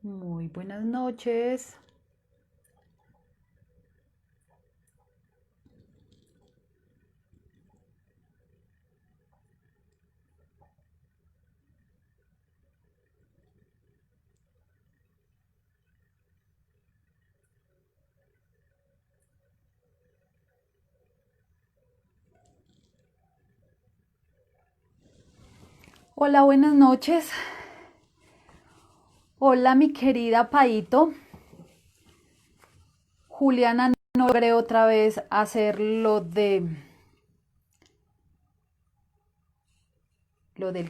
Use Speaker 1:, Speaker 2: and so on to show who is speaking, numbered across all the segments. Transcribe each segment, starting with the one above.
Speaker 1: Muy buenas noches. Hola, buenas noches. Hola, mi querida Paito. Juliana, no logré otra vez hacer lo del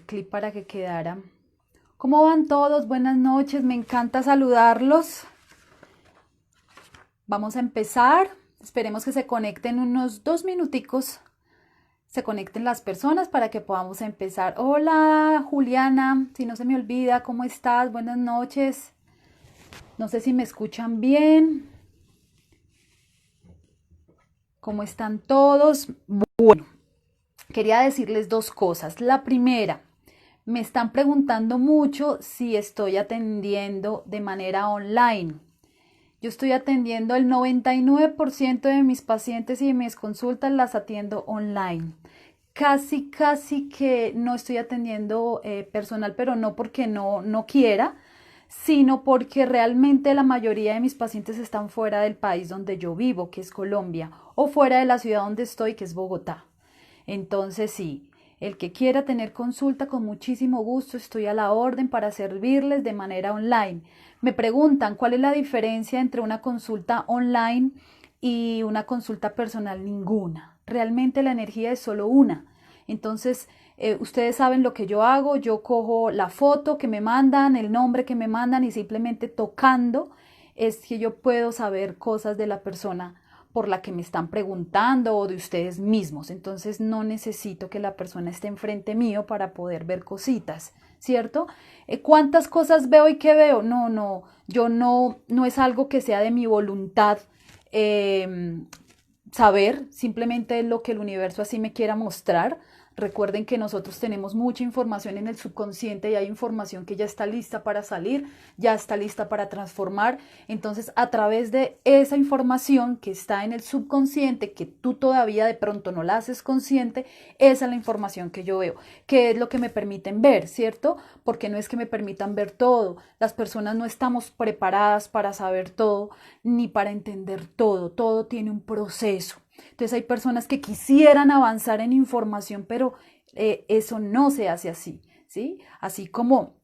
Speaker 1: clip para que quedara. ¿Cómo van todos? Buenas noches, me encanta saludarlos. Vamos a empezar. Esperemos que se conecten unos 2 minuticos. Se conecten las personas para que podamos empezar. Hola, Juliana, si no se me olvida, ¿cómo estás? Buenas noches. No sé si me escuchan bien. ¿Cómo están todos? Bueno, quería decirles dos cosas. La primera, me están preguntando mucho si estoy atendiendo de manera online. Yo estoy atendiendo el 99% de mis pacientes y de mis consultas las atiendo online. Casi que no estoy atendiendo personal, pero no porque no quiera, sino porque realmente la mayoría de mis pacientes están fuera del país donde yo vivo, que es Colombia, o fuera de la ciudad donde estoy, que es Bogotá. Entonces sí, el que quiera tener consulta, con muchísimo gusto estoy a la orden para servirles de manera online. Me preguntan cuál es la diferencia entre una consulta online y una consulta personal. Ninguna. Realmente la energía es solo una. Entonces, ustedes saben lo que yo hago. Yo cojo la foto que me mandan, el nombre que me mandan y simplemente tocando es que yo puedo saber cosas de la persona por la que me están preguntando o de ustedes mismos. Entonces no necesito que la persona esté enfrente mío para poder ver cositas, ¿cierto? ¿Cuántas cosas veo y qué veo? No, yo no es algo que sea de mi voluntad saber, simplemente es lo que el universo así me quiera mostrar. Recuerden que nosotros tenemos mucha información en el subconsciente y hay información que ya está lista para salir, ya está lista para transformar. Entonces, a través de esa información que está en el subconsciente, que tú todavía de pronto no la haces consciente, esa es la información que yo veo, que es lo que me permiten ver, ¿cierto? Porque no es que me permitan ver todo. Las personas no estamos preparadas para saber todo ni para entender todo. Todo tiene un proceso. Entonces hay personas que quisieran avanzar en información, pero eso no se hace así, ¿sí? Así como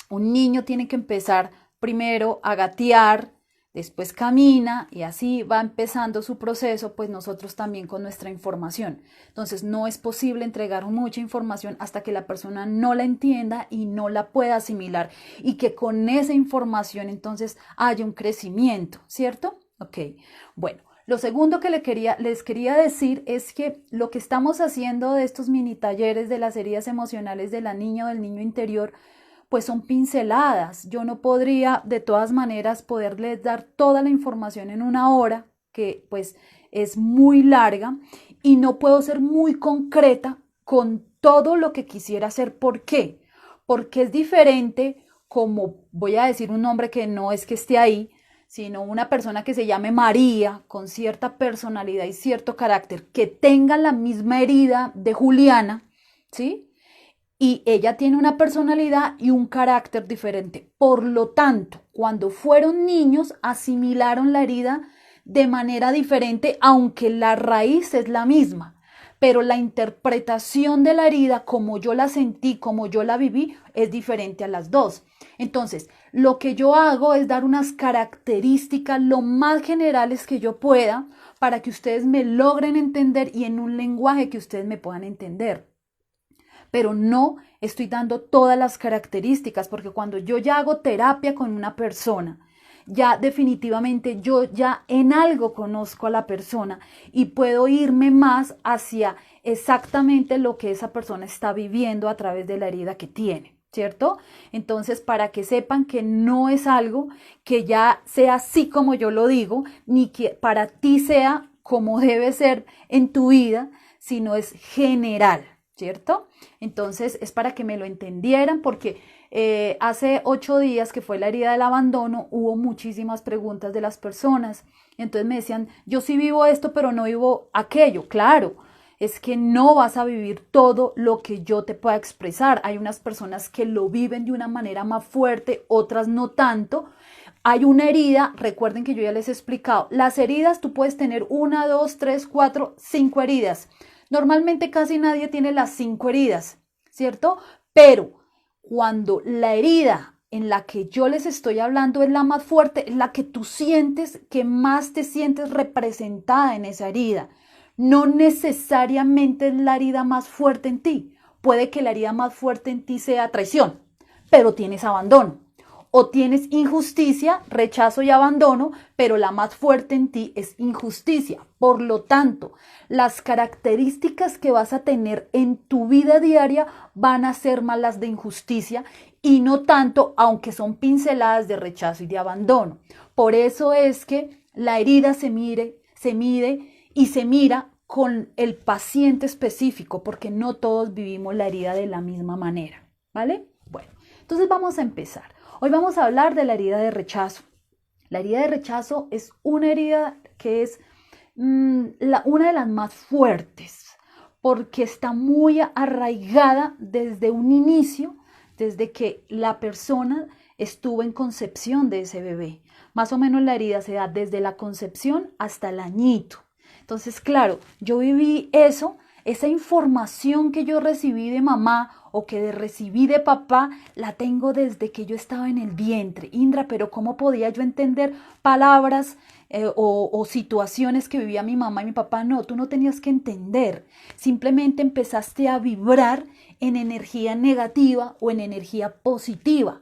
Speaker 1: un niño tiene que empezar primero a gatear, después camina y así va empezando su proceso, pues nosotros también con nuestra información. Entonces no es posible entregar mucha información hasta que la persona no la entienda y no la pueda asimilar y que con esa información entonces haya un crecimiento, ¿cierto? Ok, bueno. Lo segundo que les quería decir es que lo que estamos haciendo de estos mini talleres de las heridas emocionales de la niña o del niño interior, pues son pinceladas. Yo no podría de todas maneras poderles dar toda la información en una hora, que pues es muy larga, y no puedo ser muy concreta con todo lo que quisiera hacer. ¿Por qué? Porque es diferente, como voy a decir un nombre que no es que esté ahí, sino una persona que se llame María, con cierta personalidad y cierto carácter, que tenga la misma herida de Juliana, ¿sí? Y ella tiene una personalidad y un carácter diferente. Por lo tanto, cuando fueron niños, asimilaron la herida de manera diferente, aunque la raíz es la misma. Pero la interpretación de la herida, como yo la sentí, como yo la viví, es diferente a las dos. Entonces, lo que yo hago es dar unas características lo más generales que yo pueda para que ustedes me logren entender y en un lenguaje que ustedes me puedan entender, pero no estoy dando todas las características, porque cuando yo ya hago terapia con una persona, ya definitivamente yo ya en algo conozco a la persona y puedo irme más hacia exactamente lo que esa persona está viviendo a través de la herida que tiene, ¿cierto? Entonces, para que sepan que no es algo que ya sea así como yo lo digo, ni que para ti sea como debe ser en tu vida, sino es general, ¿cierto? Entonces es para que me lo entendieran porque hace 8 días que fue la herida del abandono, hubo muchísimas preguntas de las personas. Entonces me decían, yo sí vivo esto, pero no vivo aquello. Claro, es que no vas a vivir todo lo que yo te pueda expresar. Hay unas personas que lo viven de una manera más fuerte, otras no tanto. Hay una herida, recuerden que yo ya les he explicado, las heridas tú puedes tener 1, 2, 3, 4, 5 heridas. Normalmente casi nadie tiene las 5 heridas, ¿cierto? Pero cuando la herida en la que yo les estoy hablando es la más fuerte, es la que tú sientes, que más te sientes representada en esa herida. No necesariamente es la herida más fuerte en ti. Puede que la herida más fuerte en ti sea traición, pero tienes abandono. O tienes injusticia, rechazo y abandono, pero la más fuerte en ti es injusticia. Por lo tanto, las características que vas a tener en tu vida diaria van a ser más las de injusticia y no tanto, aunque son pinceladas de rechazo y de abandono. Por eso es que la herida se mide y se mira con el paciente específico, porque no todos vivimos la herida de la misma manera, ¿vale? Bueno, entonces vamos a empezar. Hoy vamos a hablar de la herida de rechazo. La herida de rechazo es una herida que es una de las más fuertes porque está muy arraigada desde un inicio, desde que la persona estuvo en concepción de ese bebé. Más o menos la herida se da desde la concepción hasta el añito. Entonces, claro, yo viví eso, esa información que yo recibí de mamá o que recibí de papá, la tengo desde que yo estaba en el vientre. Indra, pero ¿cómo podía yo entender palabras o situaciones que vivía mi mamá y mi papá? No, tú no tenías que entender. Simplemente empezaste a vibrar en energía negativa o en energía positiva.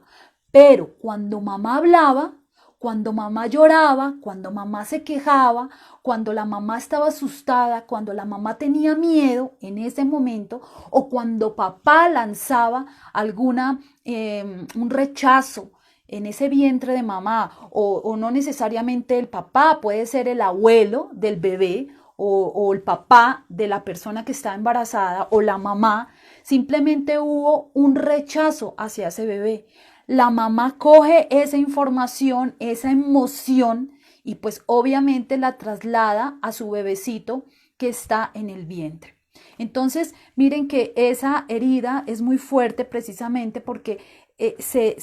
Speaker 1: Pero cuando mamá hablaba, cuando mamá lloraba, cuando mamá se quejaba, cuando la mamá estaba asustada, cuando la mamá tenía miedo en ese momento, o cuando papá lanzaba un rechazo en ese vientre de mamá, o no necesariamente el papá, puede ser el abuelo del bebé, o el papá de la persona que está embarazada, o la mamá, simplemente hubo un rechazo hacia ese bebé. La mamá coge esa información, esa emoción y pues obviamente la traslada a su bebecito que está en el vientre. Entonces, miren que esa herida es muy fuerte precisamente porque se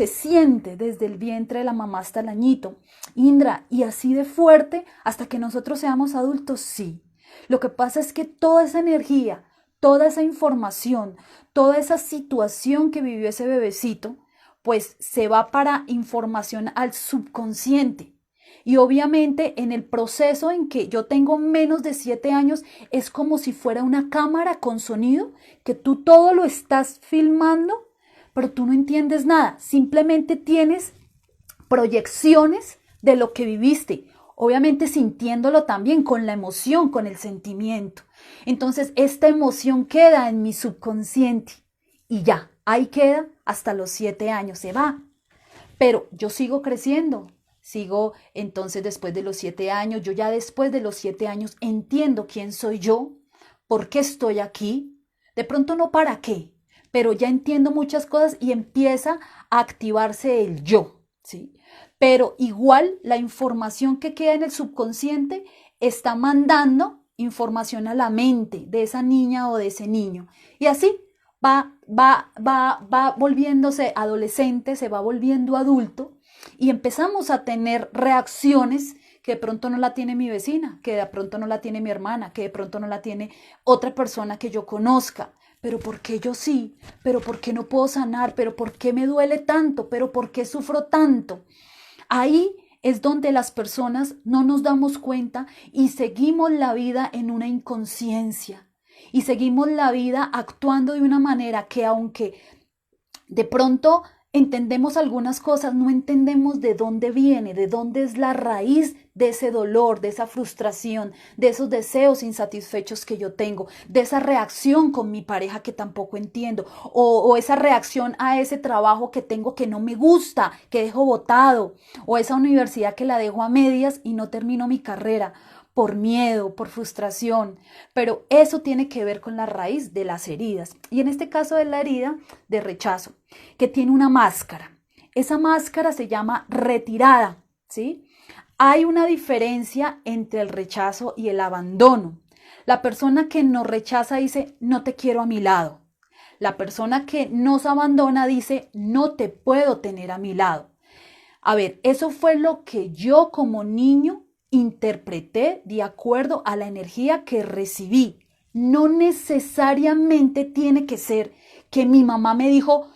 Speaker 1: siente desde el vientre de la mamá hasta el añito. Indra, y así de fuerte hasta que nosotros seamos adultos, sí. Lo que pasa es que toda esa energía, toda esa información, toda esa situación que vivió ese bebecito, pues se va para información al subconsciente. Y obviamente en el proceso en que yo tengo menos de 7 años, es como si fuera una cámara con sonido, que tú todo lo estás filmando, pero tú no entiendes nada. Simplemente tienes proyecciones de lo que viviste. Obviamente sintiéndolo también con la emoción, con el sentimiento. Entonces esta emoción queda en mi subconsciente y ya, ahí queda hasta los 7 años, se va. Pero yo sigo creciendo, sigo entonces después de los 7 años, yo ya después de los 7 años entiendo quién soy yo, por qué estoy aquí, de pronto no para qué, pero ya entiendo muchas cosas y empieza a activarse el yo, ¿sí? Pero igual la información que queda en el subconsciente está mandando información a la mente de esa niña o de ese niño. Y así va volviéndose adolescente, se va volviendo adulto y empezamos a tener reacciones que de pronto no la tiene mi vecina, que de pronto no la tiene mi hermana, que de pronto no la tiene otra persona que yo conozca. Pero ¿por qué yo sí? ¿Pero por qué no puedo sanar? ¿Pero por qué me duele tanto? ¿Pero por qué sufro tanto? Ahí es donde las personas no nos damos cuenta y seguimos la vida en una inconsciencia. Y seguimos la vida actuando de una manera que aunque de pronto entendemos algunas cosas, no entendemos de dónde viene, de dónde es la raíz de ese dolor, de esa frustración, de esos deseos insatisfechos que yo tengo, de esa reacción con mi pareja que tampoco entiendo, o esa reacción a ese trabajo que tengo que no me gusta, que dejo botado, o esa universidad que la dejo a medias y no termino mi carrera. por miedo, por frustración, pero eso tiene que ver con la raíz de las heridas. Y en este caso de la herida de rechazo, que tiene una máscara. Esa máscara se llama retirada, ¿sí? Hay una diferencia entre el rechazo y el abandono. La persona que nos rechaza dice, no te quiero a mi lado. La persona que nos abandona dice, no te puedo tener a mi lado. A ver, eso fue lo que yo como niño interpreté de acuerdo a la energía que recibí. No necesariamente tiene que ser que mi mamá me dijo,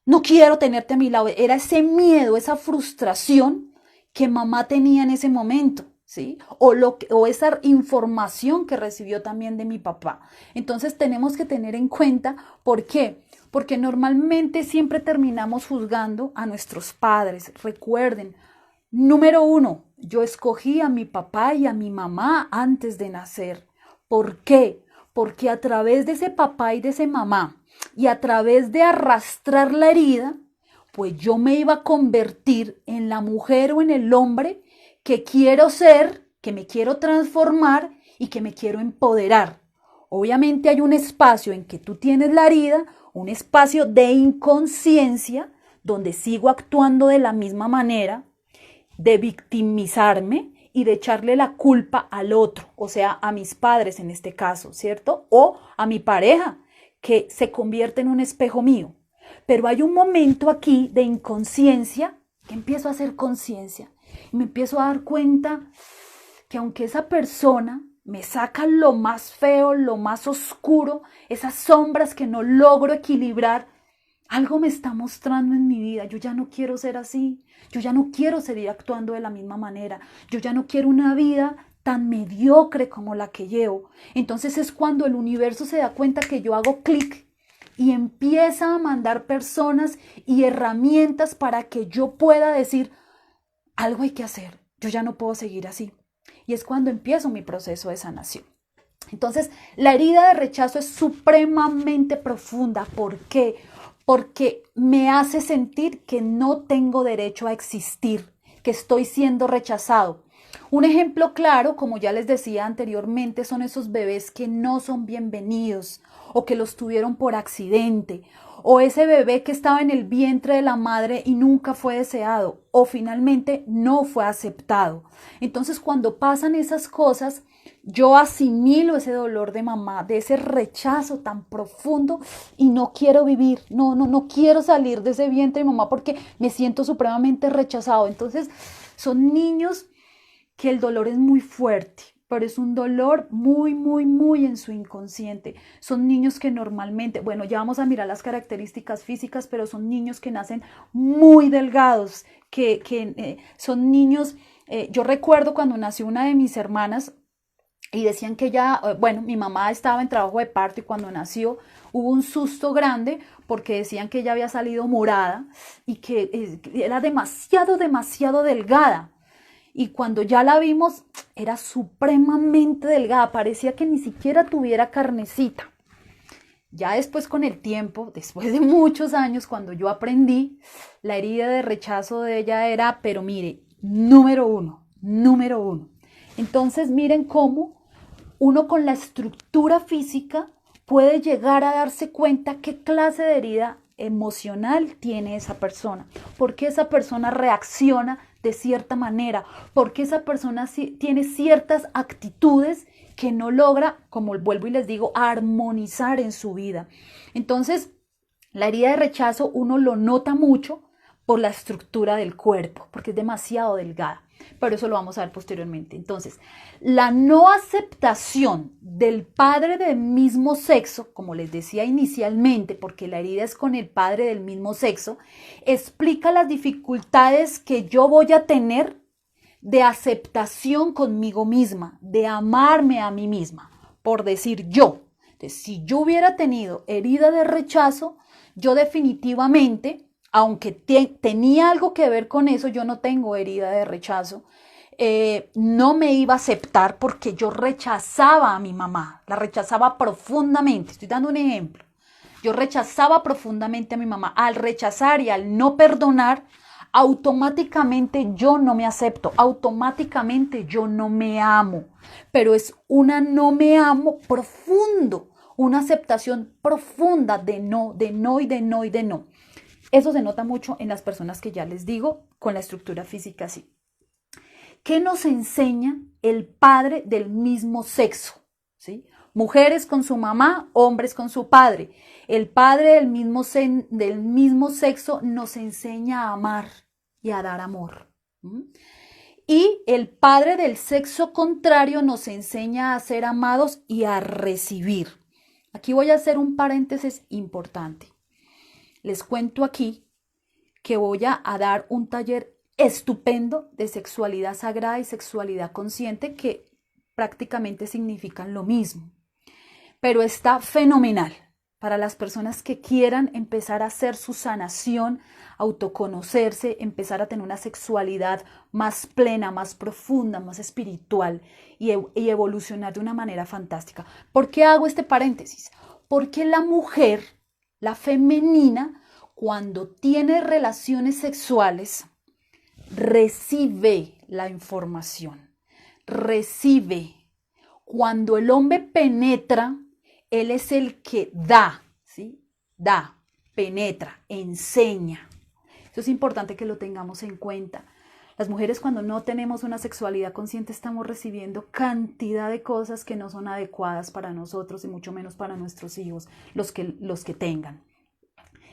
Speaker 1: no quiero tenerte a mi lado. Era ese miedo, esa frustración que mamá tenía en ese momento, ¿sí? O esa información que recibió también de mi papá. Entonces tenemos que tener en cuenta, ¿por qué? Porque normalmente siempre terminamos juzgando a nuestros padres. Recuerden, número 1, yo escogí a mi papá y a mi mamá antes de nacer. ¿Por qué? Porque a través de ese papá y de esa mamá y a través de arrastrar la herida, pues yo me iba a convertir en la mujer o en el hombre que quiero ser, que me quiero transformar y que me quiero empoderar. Obviamente hay un espacio en que tú tienes la herida, un espacio de inconsciencia, donde sigo actuando de la misma manera, de victimizarme y de echarle la culpa al otro, o sea, a mis padres en este caso, ¿cierto? O a mi pareja, que se convierte en un espejo mío. Pero hay un momento aquí de inconsciencia que empiezo a hacer conciencia y me empiezo a dar cuenta que aunque esa persona me saca lo más feo, lo más oscuro, esas sombras que no logro equilibrar, algo me está mostrando en mi vida. Yo ya no quiero ser así, yo ya no quiero seguir actuando de la misma manera, yo ya no quiero una vida tan mediocre como la que llevo. Entonces es cuando el universo se da cuenta que yo hago clic y empieza a mandar personas y herramientas para que yo pueda decir, algo hay que hacer, yo ya no puedo seguir así. Y es cuando empiezo mi proceso de sanación. Entonces, la herida de rechazo es supremamente profunda. ¿Por qué? Porque me hace sentir que no tengo derecho a existir, que estoy siendo rechazado. Un ejemplo claro, como ya les decía anteriormente, son esos bebés que no son bienvenidos o que los tuvieron por accidente, o ese bebé que estaba en el vientre de la madre y nunca fue deseado o finalmente no fue aceptado. Entonces, cuando pasan esas cosas, yo asimilo ese dolor de mamá, de ese rechazo tan profundo y no quiero vivir, no quiero salir de ese vientre de mamá porque me siento supremamente rechazado. Entonces, son niños que el dolor es muy fuerte, pero es un dolor muy en su inconsciente. Son niños que normalmente, bueno, ya vamos a mirar las características físicas, pero son niños que nacen muy delgados, que son niños, yo recuerdo cuando nació una de mis hermanas, y decían que ella, bueno, mi mamá estaba en trabajo de parto y cuando nació hubo un susto grande porque decían que ella había salido morada y que era demasiado delgada. Y cuando ya la vimos, era supremamente delgada, parecía que ni siquiera tuviera carnecita. Ya después con el tiempo, después de muchos años, cuando yo aprendí, la herida de rechazo de ella era, pero mire, número uno. Entonces miren cómo uno con la estructura física puede llegar a darse cuenta qué clase de herida emocional tiene esa persona, por qué esa persona reacciona de cierta manera, por qué esa persona tiene ciertas actitudes que no logra, como vuelvo y les digo, armonizar en su vida. Entonces, la herida de rechazo uno lo nota mucho por la estructura del cuerpo, porque es demasiado delgada. Pero eso lo vamos a ver posteriormente. Entonces, la no aceptación del padre del mismo sexo, como les decía inicialmente, porque la herida es con el padre del mismo sexo, explica las dificultades que yo voy a tener de aceptación conmigo misma, de amarme a mí misma, por decir yo. Entonces, si yo hubiera tenido herida de rechazo, yo definitivamente, aunque tenía algo que ver con eso, yo no tengo herida de rechazo, no me iba a aceptar porque yo rechazaba a mi mamá, la rechazaba profundamente. Estoy dando un ejemplo. Yo rechazaba profundamente a mi mamá. Al rechazar y al no perdonar, automáticamente yo no me acepto, automáticamente yo no me amo, pero es una no me amo profundo, una aceptación profunda de no, de no y de no y de no. Eso se nota mucho en las personas que ya les digo, con la estructura física así. ¿Qué nos enseña el padre del mismo sexo? ¿Sí? Mujeres con su mamá, hombres con su padre. El padre del mismo sexo nos enseña a amar y a dar amor. Y el padre del sexo contrario nos enseña a ser amados y a recibir. Aquí voy a hacer un paréntesis importante. Les cuento aquí que voy a dar un taller estupendo de sexualidad sagrada y sexualidad consciente que prácticamente significan lo mismo. Pero está fenomenal para las personas que quieran empezar a hacer su sanación, autoconocerse, empezar a tener una sexualidad más plena, más profunda, más espiritual y evolucionar de una manera fantástica. ¿Por qué hago este paréntesis? Porque la mujer, la femenina, cuando tiene relaciones sexuales, recibe la información, recibe. Cuando el hombre penetra, él es el que da, ¿sí? Da, penetra, enseña. Eso es importante que lo tengamos en cuenta. Las mujeres cuando no tenemos una sexualidad consciente estamos recibiendo cantidad de cosas que no son adecuadas para nosotros y mucho menos para nuestros hijos, los que tengan.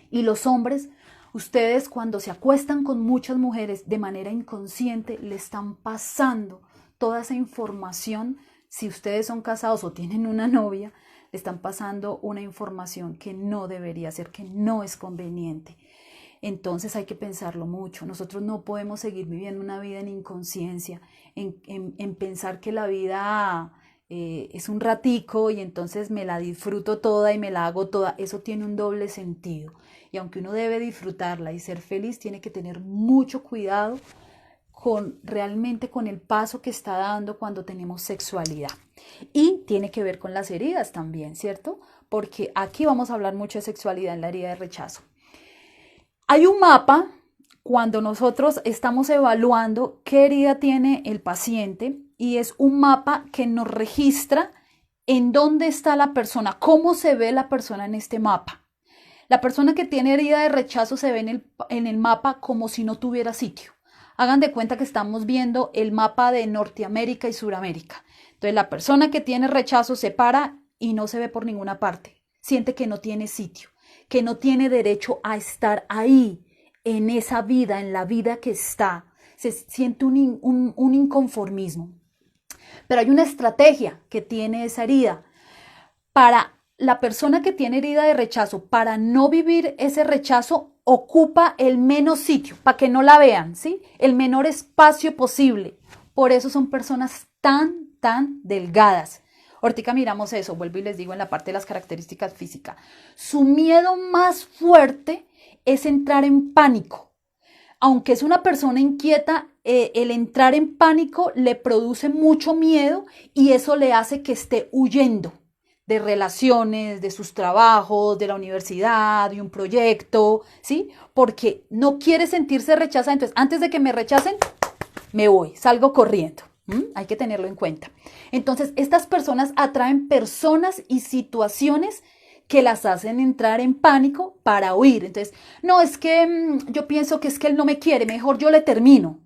Speaker 1: Y los hombres, ustedes cuando se acuestan con muchas mujeres de manera inconsciente, le están pasando toda esa información. Si ustedes son casados o tienen una novia, le están pasando una información que no debería ser, que no es conveniente. Entonces hay que pensarlo mucho. Nosotros no podemos seguir viviendo una vida en inconsciencia, en pensar que la vida es un ratico y entonces me la disfruto toda y me la hago toda. Eso tiene un doble sentido. Y aunque uno debe disfrutarla y ser feliz, tiene que tener mucho cuidado realmente con el paso que está dando cuando tenemos sexualidad. Y tiene que ver con las heridas también, ¿cierto? Porque aquí vamos a hablar mucho de sexualidad en la herida de rechazo. Hay un mapa cuando nosotros estamos evaluando qué herida tiene el paciente y es un mapa que nos registra en dónde está la persona, cómo se ve la persona en este mapa. La persona que tiene herida de rechazo se ve en el mapa como si no tuviera sitio. Hagan de cuenta que estamos viendo el mapa de Norteamérica y Suramérica. Entonces la persona que tiene rechazo se para y no se ve por ninguna parte. Siente que no tiene sitio, que no tiene derecho a estar ahí, en esa vida, en la vida que está. Se siente un inconformismo. Pero hay una estrategia que tiene esa herida. Para la persona que tiene herida de rechazo, para no vivir ese rechazo, ocupa el menos sitio, para que no la vean, ¿sí? El menor espacio posible. Por eso son personas tan delgadas. Ahorita miramos eso, vuelvo y les digo en la parte de las características físicas. Su miedo más fuerte es entrar en pánico. Aunque es una persona inquieta, el entrar en pánico le produce mucho miedo y eso le hace que esté huyendo de relaciones, de sus trabajos, de la universidad, de un proyecto, ¿sí? Porque no quiere sentirse rechazada. Entonces, antes de que me rechacen, me voy, salgo corriendo. Hay que tenerlo en cuenta. Entonces, estas personas atraen personas y situaciones que las hacen entrar en pánico para huir. Entonces, no, es que yo pienso que es que él no me quiere, mejor yo le termino.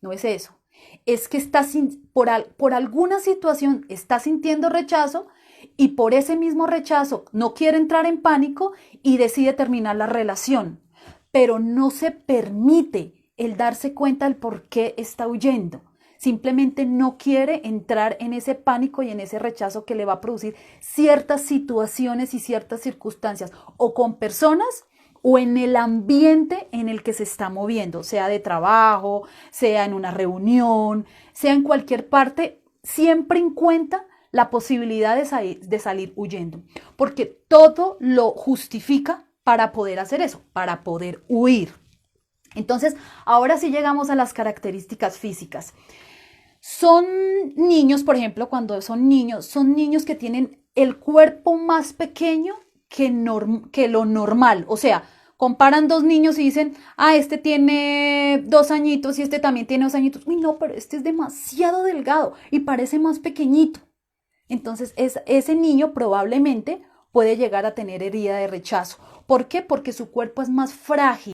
Speaker 1: No es eso. Es que por alguna situación está sintiendo rechazo y por ese mismo rechazo no quiere entrar en pánico y decide terminar la relación. Pero no se permite el darse cuenta del por qué está huyendo. Simplemente no quiere entrar en ese pánico y en ese rechazo que le va a producir ciertas situaciones y ciertas circunstancias, o con personas o en el ambiente en el que se está moviendo, sea de trabajo, sea en una reunión, sea en cualquier parte, siempre en cuenta la posibilidad de salir huyendo, porque todo lo justifica para poder hacer eso, para poder huir. Entonces, ahora sí llegamos a las características físicas. Son niños, por ejemplo, cuando son niños que tienen el cuerpo más pequeño que lo normal. O sea, Comparan dos niños y dicen, ah, este tiene 2 añitos y este también tiene 2 añitos. Uy, no, pero este es demasiado delgado y parece más pequeñito. Entonces, ese niño probablemente puede llegar a tener herida de rechazo. ¿Por qué? Porque su cuerpo es más frágil.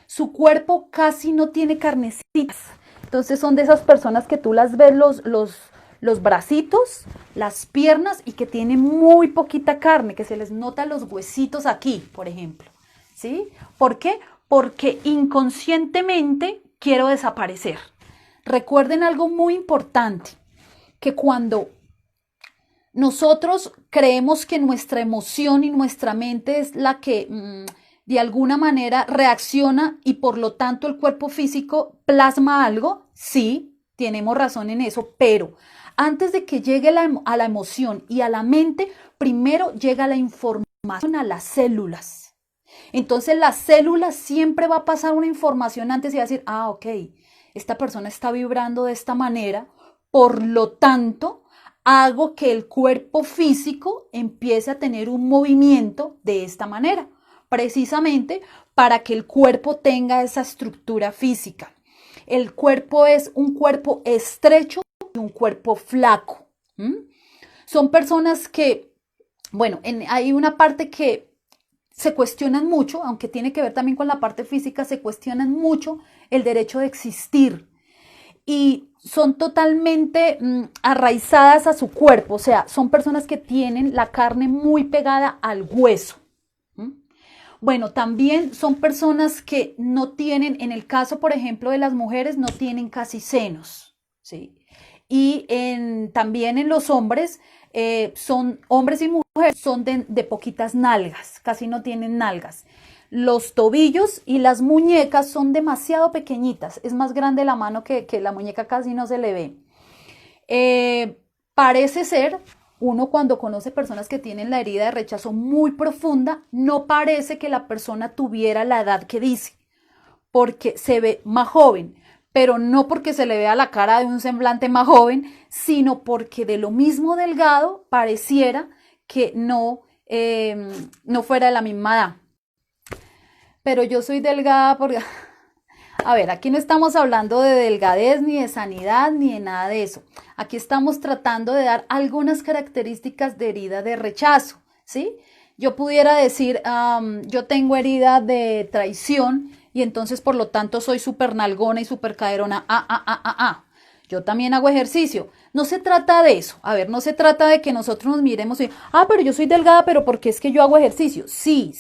Speaker 1: Su cuerpo casi no tiene carnecitas. Entonces, son de esas personas que tú las ves los bracitos, las piernas y que tienen muy poquita carne, que se les nota los huesitos aquí, por ejemplo. ¿Sí? ¿Por qué? Porque inconscientemente quiero desaparecer. Recuerden algo muy importante, que cuando nosotros creemos que nuestra emoción y nuestra mente es la que de alguna manera reacciona y por lo tanto el cuerpo físico plasma algo, sí, tenemos razón en eso, pero antes de que llegue a la emoción y a la mente, primero llega la información a las células. Entonces la célula siempre va a pasar una información antes y va a decir, ah, ok, esta persona está vibrando de esta manera, por lo tanto, hago que el cuerpo físico empiece a tener un movimiento de esta manera, precisamente para que el cuerpo tenga esa estructura física. El cuerpo es un cuerpo estrecho y un cuerpo flaco. Son personas que, bueno, hay una parte que se cuestionan mucho, aunque tiene que ver también con la parte física, se cuestionan mucho el derecho de existir y son totalmente arraizadas a su cuerpo, o sea, son personas que tienen la carne muy pegada al hueso. Bueno, también son personas que no tienen, en el caso, por ejemplo, de las mujeres, no tienen casi senos, ¿sí? Y también en los hombres, son hombres y mujeres, son de poquitas nalgas, casi no tienen nalgas. Los tobillos y las muñecas son demasiado pequeñitas, es más grande la mano que la muñeca, casi no se le ve. Parece ser, uno cuando conoce personas que tienen la herida de rechazo muy profunda, no parece que la persona tuviera la edad que dice, porque se ve más joven, pero no porque se le vea la cara de un semblante más joven, sino porque de lo mismo delgado pareciera que no fuera de la misma edad. Pero yo soy delgada porque... A ver, aquí no estamos hablando de delgadez, ni de sanidad, ni de nada de eso. Aquí estamos tratando de dar algunas características de herida de rechazo, ¿sí? Yo pudiera decir, yo tengo herida de traición y entonces por lo tanto soy súper nalgona y súper caderona. Yo también hago ejercicio. No se trata de eso. A ver, no se trata de que nosotros nos miremos y, pero yo soy delgada, pero ¿por qué es que yo hago ejercicio? Sí,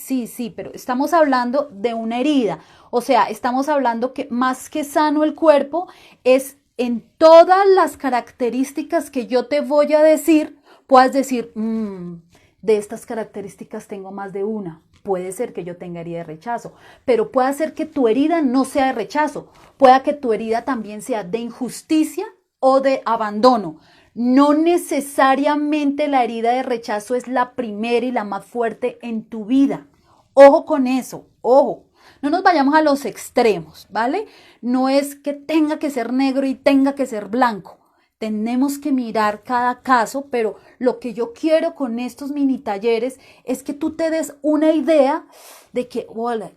Speaker 1: pero estamos hablando de una herida. O sea, estamos hablando que más que sano el cuerpo es en todas las características que yo te voy a decir, puedas decir, de estas características tengo más de una. Puede ser que yo tenga herida de rechazo, pero puede ser que tu herida no sea de rechazo, pueda que tu herida también sea de injusticia o de abandono. No necesariamente la herida de rechazo es la primera y la más fuerte en tu vida. Ojo con eso, ojo. No nos vayamos a los extremos, ¿vale? No es que tenga que ser negro y tenga que ser blanco. Tenemos que mirar cada caso, pero lo que yo quiero con estos mini talleres es que tú te des una idea de que, hola,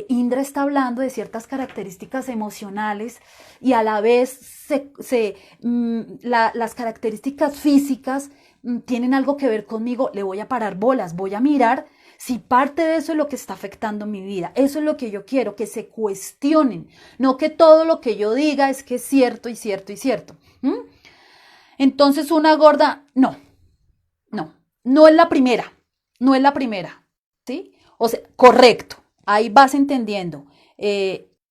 Speaker 1: Indra está hablando de ciertas características emocionales y a la vez las características físicas tienen algo que ver conmigo. Le voy a parar bolas, voy a mirar si parte de eso es lo que está afectando mi vida. Eso es lo que yo quiero, que se cuestionen, no que todo lo que yo diga es que es cierto y cierto y cierto. Entonces una gorda, no es la primera, ¿sí? O sea, correcto, ahí vas entendiendo.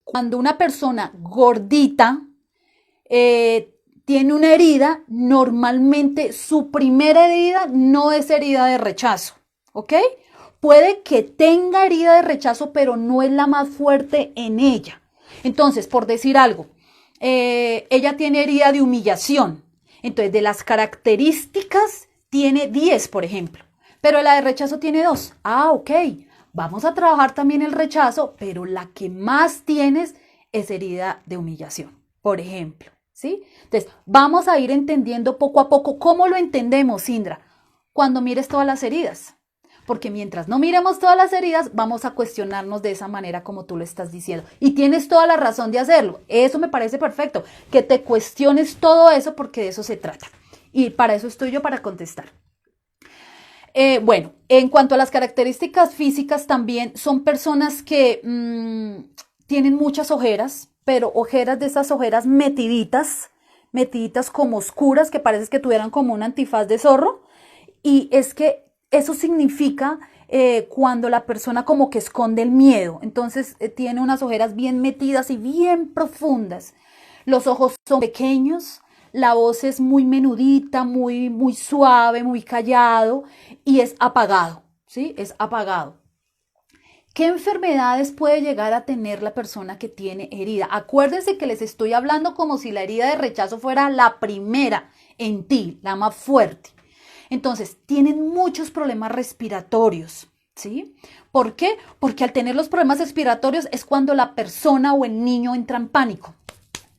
Speaker 1: Cuando una persona gordita tiene una herida, normalmente su primera herida no es herida de rechazo, ¿ok? Puede que tenga herida de rechazo, pero no es la más fuerte en ella. Entonces, por decir algo, ella tiene herida de humillación. Entonces, de las características, tiene 10, por ejemplo. Pero la de rechazo tiene 2. Ok. Vamos a trabajar también el rechazo, pero la que más tienes es herida de humillación, por ejemplo. ¿Sí? Entonces, vamos a ir entendiendo poco a poco. ¿Cómo lo entendemos, Indra? Cuando mires todas las heridas. porque mientras no miremos todas las heridas, vamos a cuestionarnos de esa manera como tú lo estás diciendo. Y tienes toda la razón de hacerlo. Eso me parece perfecto, que te cuestiones todo eso porque de eso se trata. Y para eso estoy yo, para contestar. Bueno, en cuanto a las características físicas también son personas que tienen muchas ojeras, pero ojeras de esas ojeras metiditas como oscuras, que parece que tuvieran como un antifaz de zorro. Y es que eso significa cuando la persona como que esconde el miedo. Entonces tiene unas ojeras bien metidas y bien profundas. Los ojos son pequeños, la voz es muy menudita, muy suave, muy callado y es apagado, ¿sí? Es apagado. ¿Qué enfermedades puede llegar a tener la persona que tiene herida? Acuérdense que les estoy hablando como si la herida de rechazo fuera la primera en ti, la más fuerte. Entonces, tienen muchos problemas respiratorios, ¿sí? ¿Por qué? Porque al tener los problemas respiratorios es cuando la persona o el niño entra en pánico.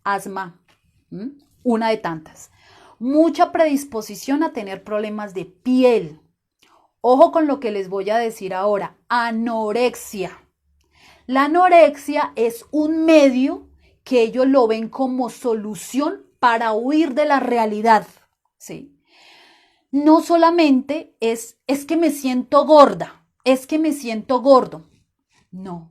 Speaker 1: Asma, una de tantas. Mucha predisposición a tener problemas de piel. Ojo con lo que les voy a decir ahora, anorexia. La anorexia es un medio que ellos lo ven como solución para huir de la realidad, ¿sí? No solamente es que me siento gorda, es que me siento gordo. No,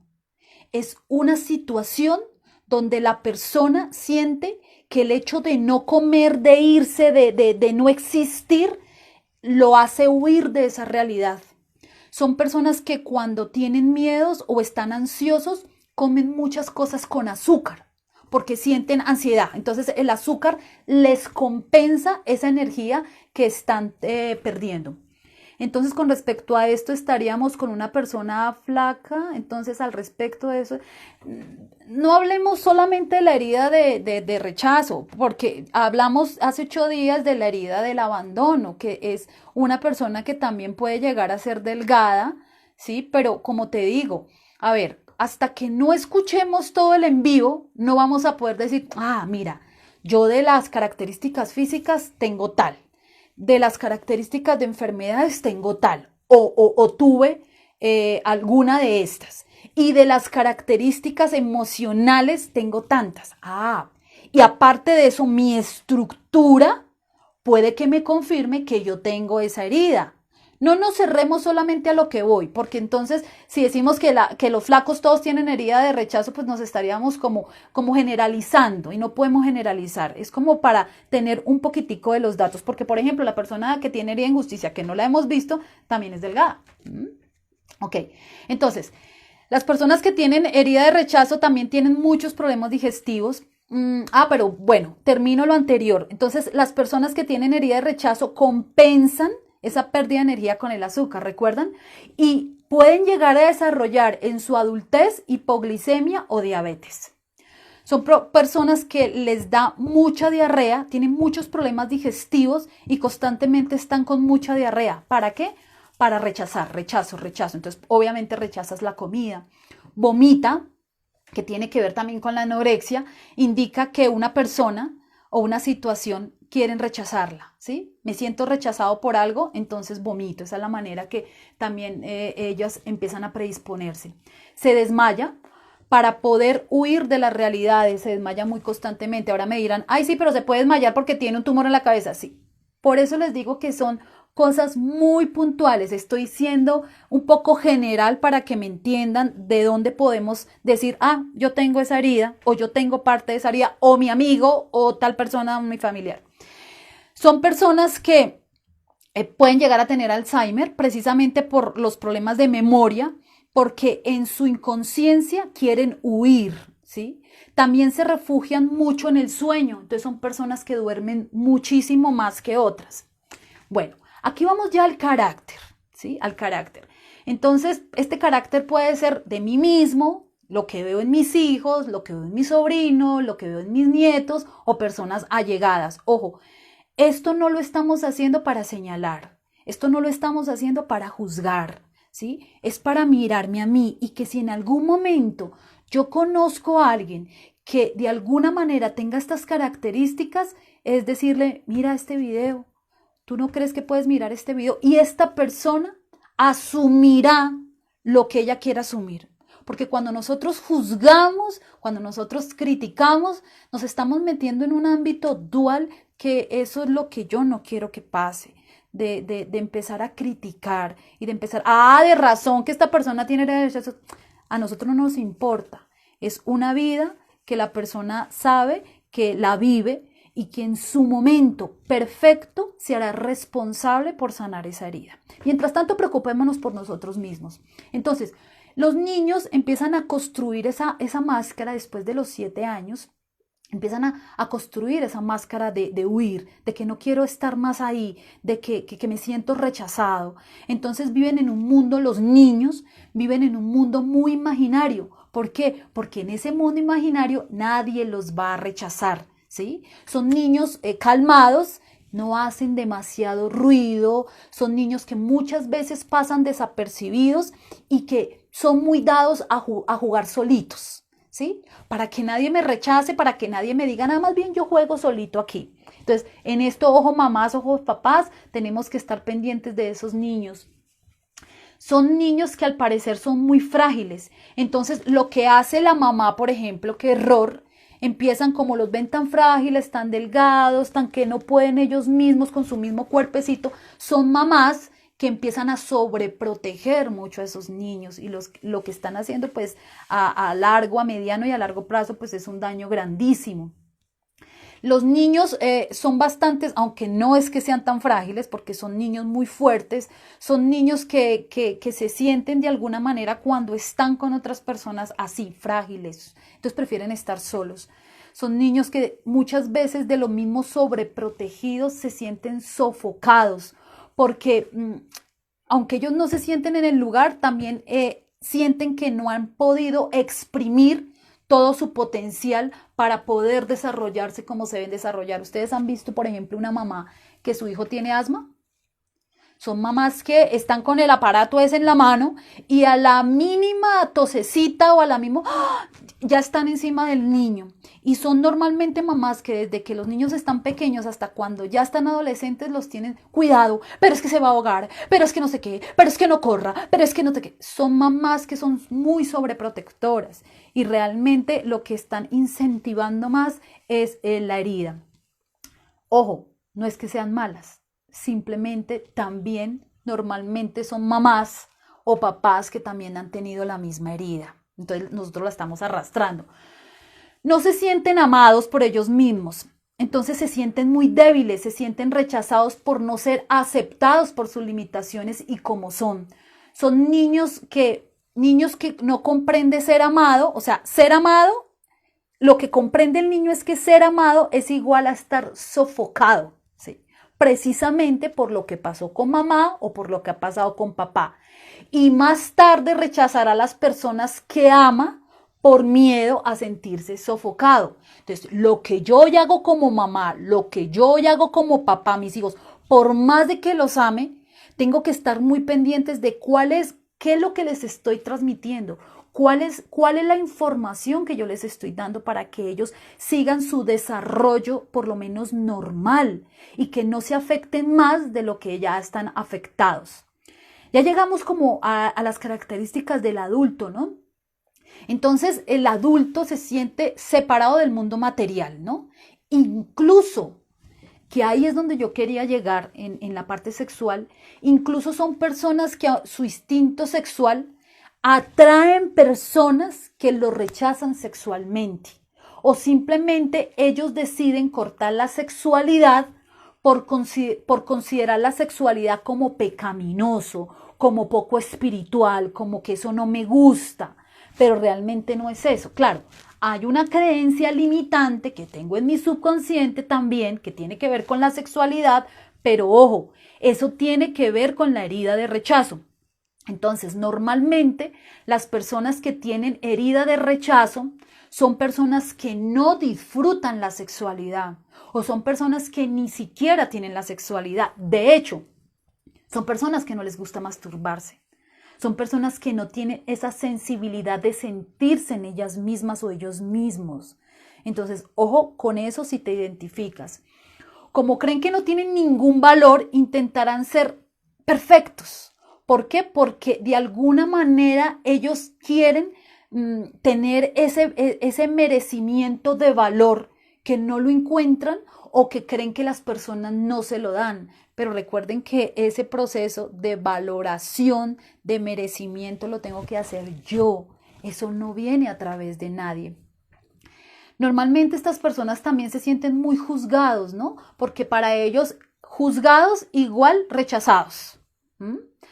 Speaker 1: es una situación donde la persona siente que el hecho de no comer, de irse, de no existir, lo hace huir de esa realidad. Son personas que cuando tienen miedos o están ansiosos, comen muchas cosas con azúcar, porque sienten ansiedad. Entonces el azúcar les compensa esa energía que están perdiendo. Entonces, con respecto a esto, estaríamos con una persona flaca. Entonces, al respecto de eso, no hablemos solamente de la herida de rechazo, porque hablamos hace 8 días de la herida del abandono, que es una persona que también puede llegar a ser delgada, ¿sí? Pero como te digo, a ver, hasta que no escuchemos todo el en vivo, no vamos a poder decir, mira, yo de las características físicas tengo tal, de las características de enfermedades tengo tal, o tuve alguna de estas, y de las características emocionales tengo tantas. Y aparte de eso, mi estructura puede que me confirme que yo tengo esa herida. No nos cerremos solamente a lo que voy, porque entonces si decimos que los flacos todos tienen herida de rechazo, pues nos estaríamos como generalizando y no podemos generalizar. Es como para tener un poquitico de los datos, porque por ejemplo la persona que tiene herida de injusticia, que no la hemos visto, también es delgada. Ok, entonces las personas que tienen herida de rechazo también tienen muchos problemas digestivos. Pero bueno, termino lo anterior. Entonces las personas que tienen herida de rechazo compensan esa pérdida de energía con el azúcar, ¿recuerdan? Y pueden llegar a desarrollar en su adultez hipoglicemia o diabetes. Son personas que les da mucha diarrea, tienen muchos problemas digestivos y constantemente están con mucha diarrea. ¿Para qué? Para rechazar, rechazo. Entonces, obviamente rechazas la comida. Vomita, que tiene que ver también con la anorexia, indica que una persona o una situación quieren rechazarla, ¿sí? Me siento rechazado por algo, entonces vomito. Esa es la manera que también ellas empiezan a predisponerse. Se desmaya para poder huir de las realidades, se desmaya muy constantemente. Ahora me dirán, sí, pero se puede desmayar porque tiene un tumor en la cabeza. Sí, por eso les digo que son cosas muy puntuales. Estoy siendo un poco general para que me entiendan de dónde podemos decir, yo tengo esa herida, o yo tengo parte de esa herida, o mi amigo, o tal persona, o mi familiar. Son personas que pueden llegar a tener Alzheimer precisamente por los problemas de memoria, porque en su inconsciencia quieren huir, ¿sí? También se refugian mucho en el sueño, entonces son personas que duermen muchísimo más que otras. Bueno, aquí vamos ya al carácter, ¿sí? Al carácter. Entonces, este carácter puede ser de mí mismo, lo que veo en mis hijos, lo que veo en mi sobrino, lo que veo en mis nietos o personas allegadas. Ojo, esto no lo estamos haciendo para señalar, esto no lo estamos haciendo para juzgar, ¿sí? Es para mirarme a mí y que si en algún momento yo conozco a alguien que de alguna manera tenga estas características, es decirle, mira este video. ¿Tú no crees que puedes mirar este video? Y esta persona asumirá lo que ella quiera asumir. Porque cuando nosotros juzgamos, cuando nosotros criticamos, nos estamos metiendo en un ámbito dual, que eso es lo que yo no quiero que pase. De empezar a criticar y de empezar, de razón que esta persona tiene derecho. A nosotros no nos importa. Es una vida que la persona sabe, que la vive y que en su momento perfecto se hará responsable por sanar esa herida. Mientras tanto, preocupémonos por nosotros mismos. Entonces, los niños empiezan a construir esa máscara después de los 7 años. Empiezan a construir esa máscara de huir, de que no quiero estar más ahí, de que me siento rechazado. Entonces viven en un mundo, los niños viven en un mundo muy imaginario. ¿Por qué? Porque en ese mundo imaginario nadie los va a rechazar, ¿sí? Son niños calmados, no hacen demasiado ruido, son niños que muchas veces pasan desapercibidos y que son muy dados a jugar solitos. ¿Sí? Para que nadie me rechace, para que nadie me diga, nada más bien yo juego solito aquí. Entonces, en esto, ojo mamás, ojo papás, tenemos que estar pendientes de esos niños. Son niños que al parecer son muy frágiles. Entonces, lo que hace la mamá, por ejemplo, qué error, empiezan como los ven tan frágiles, tan delgados, tan que no pueden ellos mismos con su mismo cuerpecito, son mamás que empiezan a sobreproteger mucho a esos niños y lo que están haciendo pues a largo, a mediano y a largo plazo pues es un daño grandísimo. Los niños son bastantes, aunque no es que sean tan frágiles, porque son niños muy fuertes, son niños que se sienten de alguna manera cuando están con otras personas así, frágiles, entonces prefieren estar solos. Son niños que muchas veces de lo mismo sobreprotegidos se sienten sofocados, porque aunque ellos no se sienten en el lugar, también sienten que no han podido exprimir todo su potencial para poder desarrollarse como se deben desarrollar. ¿Ustedes han visto, por ejemplo, una mamá que su hijo tiene asma? Son mamás que están con el aparato ese en la mano y a la mínima tosecita o a la misma ya están encima del niño. Y son normalmente mamás que desde que los niños están pequeños hasta cuando ya están adolescentes los tienen, cuidado, pero es que se va a ahogar, pero es que no sé qué, pero es que no corra, pero es que no sé qué. Son mamás que son muy sobreprotectoras y realmente lo que están incentivando más es la herida. Ojo, no es que sean malas, simplemente también normalmente son mamás o papás que también han tenido la misma herida. Entonces nosotros la estamos arrastrando. No se sienten amados por ellos mismos. Entonces se sienten muy débiles, se sienten rechazados por no ser aceptados por sus limitaciones y como son. Son niños que no comprenden ser amado, o sea, ser amado, lo que comprende el niño es que ser amado es igual a estar sofocado, ¿sí? Precisamente por lo que pasó con mamá o por lo que ha pasado con papá. Y más tarde rechazará a las personas que ama por miedo a sentirse sofocado. Entonces, lo que yo ya hago como mamá, lo que yo ya hago como papá, mis hijos, por más de que los ame, tengo que estar muy pendientes de qué es lo que les estoy transmitiendo, cuál es la información que yo les estoy dando para que ellos sigan su desarrollo por lo menos normal y que no se afecten más de lo que ya están afectados. Ya llegamos como a las características del adulto, ¿no? Entonces el adulto se siente separado del mundo material, ¿no? Incluso, que ahí es donde yo quería llegar en la parte sexual, incluso son personas que su instinto sexual atraen personas que lo rechazan sexualmente o simplemente ellos deciden cortar la sexualidad por considerar la sexualidad como pecaminoso, como poco espiritual, como que eso no me gusta, pero realmente no es eso. Claro, hay una creencia limitante que tengo en mi subconsciente también, que tiene que ver con la sexualidad, pero ojo, eso tiene que ver con la herida de rechazo. Entonces, normalmente las personas que tienen herida de rechazo son personas que no disfrutan la sexualidad o son personas que ni siquiera tienen la sexualidad. De hecho, son personas que no les gusta masturbarse. Son personas que no tienen esa sensibilidad de sentirse en ellas mismas o ellos mismos. Entonces, ojo con eso si te identificas. Como creen que no tienen ningún valor, intentarán ser perfectos. ¿Por qué? Porque de alguna manera ellos quieren tener ese merecimiento de valor que no lo encuentran o que creen que las personas no se lo dan. Pero recuerden que ese proceso de valoración, de merecimiento, lo tengo que hacer yo. Eso no viene a través de nadie. Normalmente estas personas también se sienten muy juzgados, ¿no? Porque para ellos juzgados igual rechazados.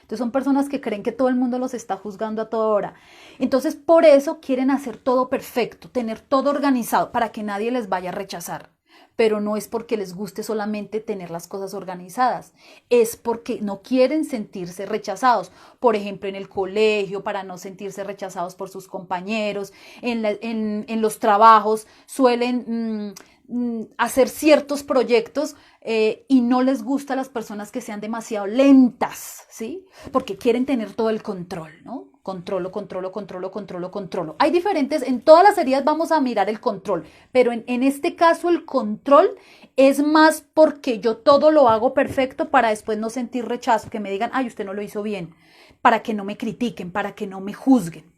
Speaker 1: Entonces son personas que creen que todo el mundo los está juzgando a toda hora. Entonces por eso quieren hacer todo perfecto, tener todo organizado para que nadie les vaya a rechazar. Pero no es porque les guste solamente tener las cosas organizadas, es porque no quieren sentirse rechazados. Por ejemplo, en el colegio, para no sentirse rechazados por sus compañeros, en los trabajos suelen hacer ciertos proyectos y no les gusta a las personas que sean demasiado lentas, ¿sí? Porque quieren tener todo el control, ¿no? Controlo. Hay diferentes, en todas las heridas vamos a mirar el control, pero en este caso el control es más porque yo todo lo hago perfecto para después no sentir rechazo, que me digan, ay, usted no lo hizo bien, para que no me critiquen, para que no me juzguen.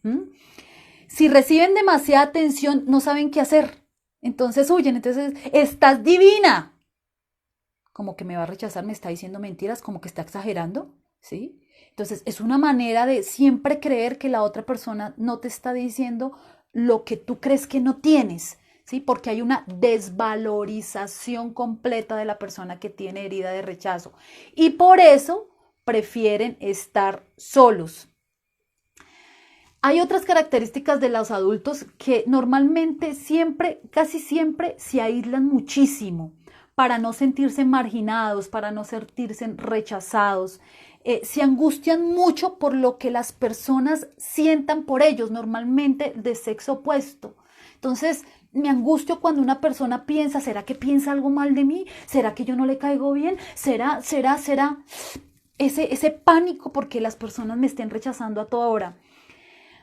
Speaker 1: Si reciben demasiada atención, no saben qué hacer. Entonces huyen, entonces, estás divina. Como que me va a rechazar, me está diciendo mentiras, como que está exagerando, ¿sí? Entonces es una manera de siempre creer que la otra persona no te está diciendo lo que tú crees que no tienes, ¿sí? Porque hay una desvalorización completa de la persona que tiene herida de rechazo. Y por eso prefieren estar solos. Hay otras características de los adultos que normalmente casi siempre se aíslan muchísimo para no sentirse marginados, para no sentirse rechazados. Se angustian mucho por lo que las personas sientan por ellos, normalmente de sexo opuesto. Entonces, me angustio cuando una persona piensa, ¿será que piensa algo mal de mí? ¿Será que yo no le caigo bien? ¿Será? Ese pánico porque las personas me estén rechazando a toda hora.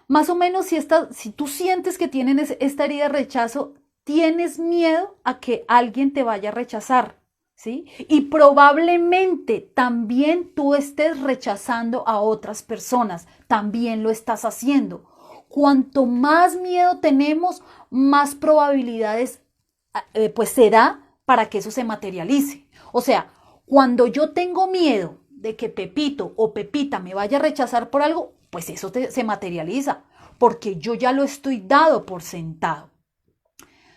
Speaker 1: Más o menos si tú sientes que tienes esta herida de rechazo, tienes miedo a que alguien te vaya a rechazar, ¿sí? Y probablemente también tú estés rechazando a otras personas, también lo estás haciendo. Cuanto más miedo tenemos, más probabilidades pues será para que eso se materialice. O sea, cuando yo tengo miedo de que Pepito o Pepita me vaya a rechazar por algo, pues eso se materializa, porque yo ya lo estoy dado por sentado.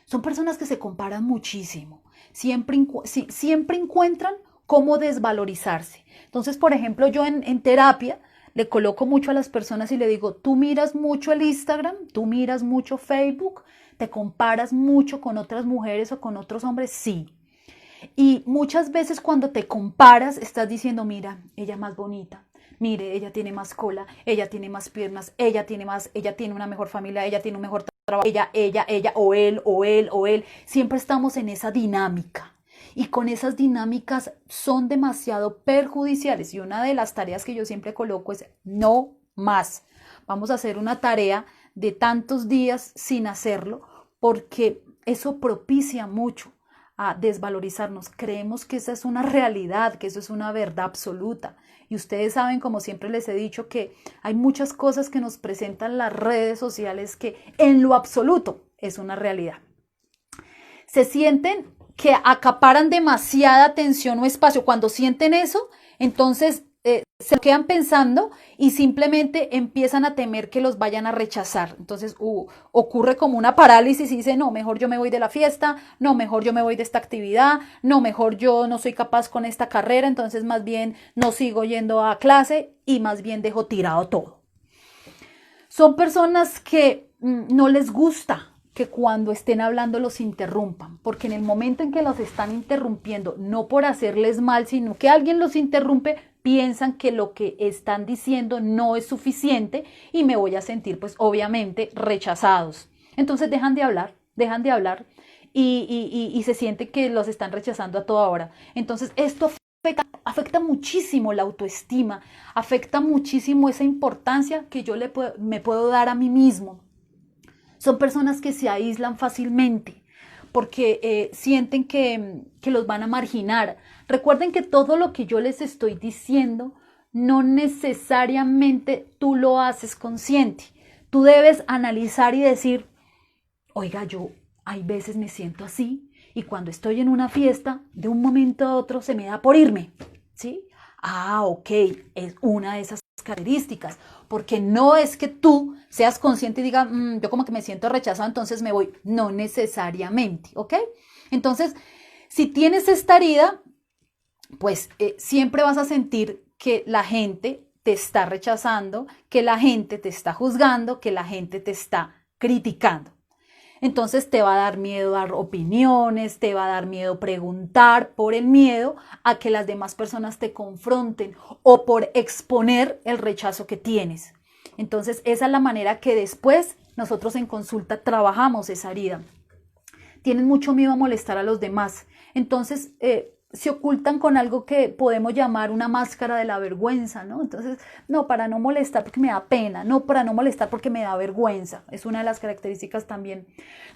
Speaker 1: Son personas que se comparan muchísimo, siempre encuentran cómo desvalorizarse. Entonces, por ejemplo, yo en terapia le coloco mucho a las personas y le digo, tú miras mucho el Instagram, tú miras mucho Facebook, te comparas mucho con otras mujeres o con otros hombres, sí. Y muchas veces cuando te comparas estás diciendo, mira, ella es más bonita, mire, ella tiene más cola, ella tiene más piernas, ella tiene una mejor familia, ella tiene un mejor trabajo, ella, o él. Siempre estamos en esa dinámica. Y con esas dinámicas son demasiado perjudiciales. Y una de las tareas que yo siempre coloco es no más. Vamos a hacer una tarea de tantos días sin hacerlo, porque eso propicia mucho a desvalorizarnos. Creemos que esa es una realidad, que eso es una verdad absoluta. Y ustedes saben, como siempre les he dicho, que hay muchas cosas que nos presentan las redes sociales que en lo absoluto es una realidad. Se sienten que acaparan demasiada atención o espacio. Cuando sienten eso, entonces se quedan pensando y simplemente empiezan a temer que los vayan a rechazar. Entonces ocurre como una parálisis y dice, no, mejor yo me voy de la fiesta, no, mejor yo me voy de esta actividad, no, mejor yo no soy capaz con esta carrera, entonces más bien no sigo yendo a clase y más bien dejo tirado todo. Son personas que no les gusta que cuando estén hablando los interrumpan, porque en el momento en que los están interrumpiendo, no por hacerles mal, sino que alguien los interrumpe, piensan que lo que están diciendo no es suficiente y me voy a sentir pues obviamente rechazados. Entonces dejan de hablar y se siente que los están rechazando a toda hora. Entonces esto afecta muchísimo la autoestima, afecta muchísimo esa importancia que yo me puedo dar a mí mismo. Son personas que se aíslan fácilmente porque sienten que los van a marginar. Recuerden que todo lo que yo les estoy diciendo no necesariamente tú lo haces consciente. Tú debes analizar y decir, oiga, yo hay veces me siento así y cuando estoy en una fiesta, de un momento a otro se me da por irme, ¿sí? Ah, ok, es una de esas características, porque no es que tú seas consciente y digas, yo como que me siento rechazado, entonces me voy. No necesariamente, ¿ok? Entonces, si tienes esta herida, pues siempre vas a sentir que la gente te está rechazando, que la gente te está juzgando, que la gente te está criticando. Entonces te va a dar miedo dar opiniones, te va a dar miedo preguntar por el miedo a que las demás personas te confronten o por exponer el rechazo que tienes. Entonces esa es la manera que después nosotros en consulta trabajamos esa herida. Tienen mucho miedo a molestar a los demás. Entonces se ocultan con algo que podemos llamar una máscara de la vergüenza, ¿no? Entonces, no, para no molestar porque me da pena, no, para no molestar porque me da vergüenza. Es una de las características también.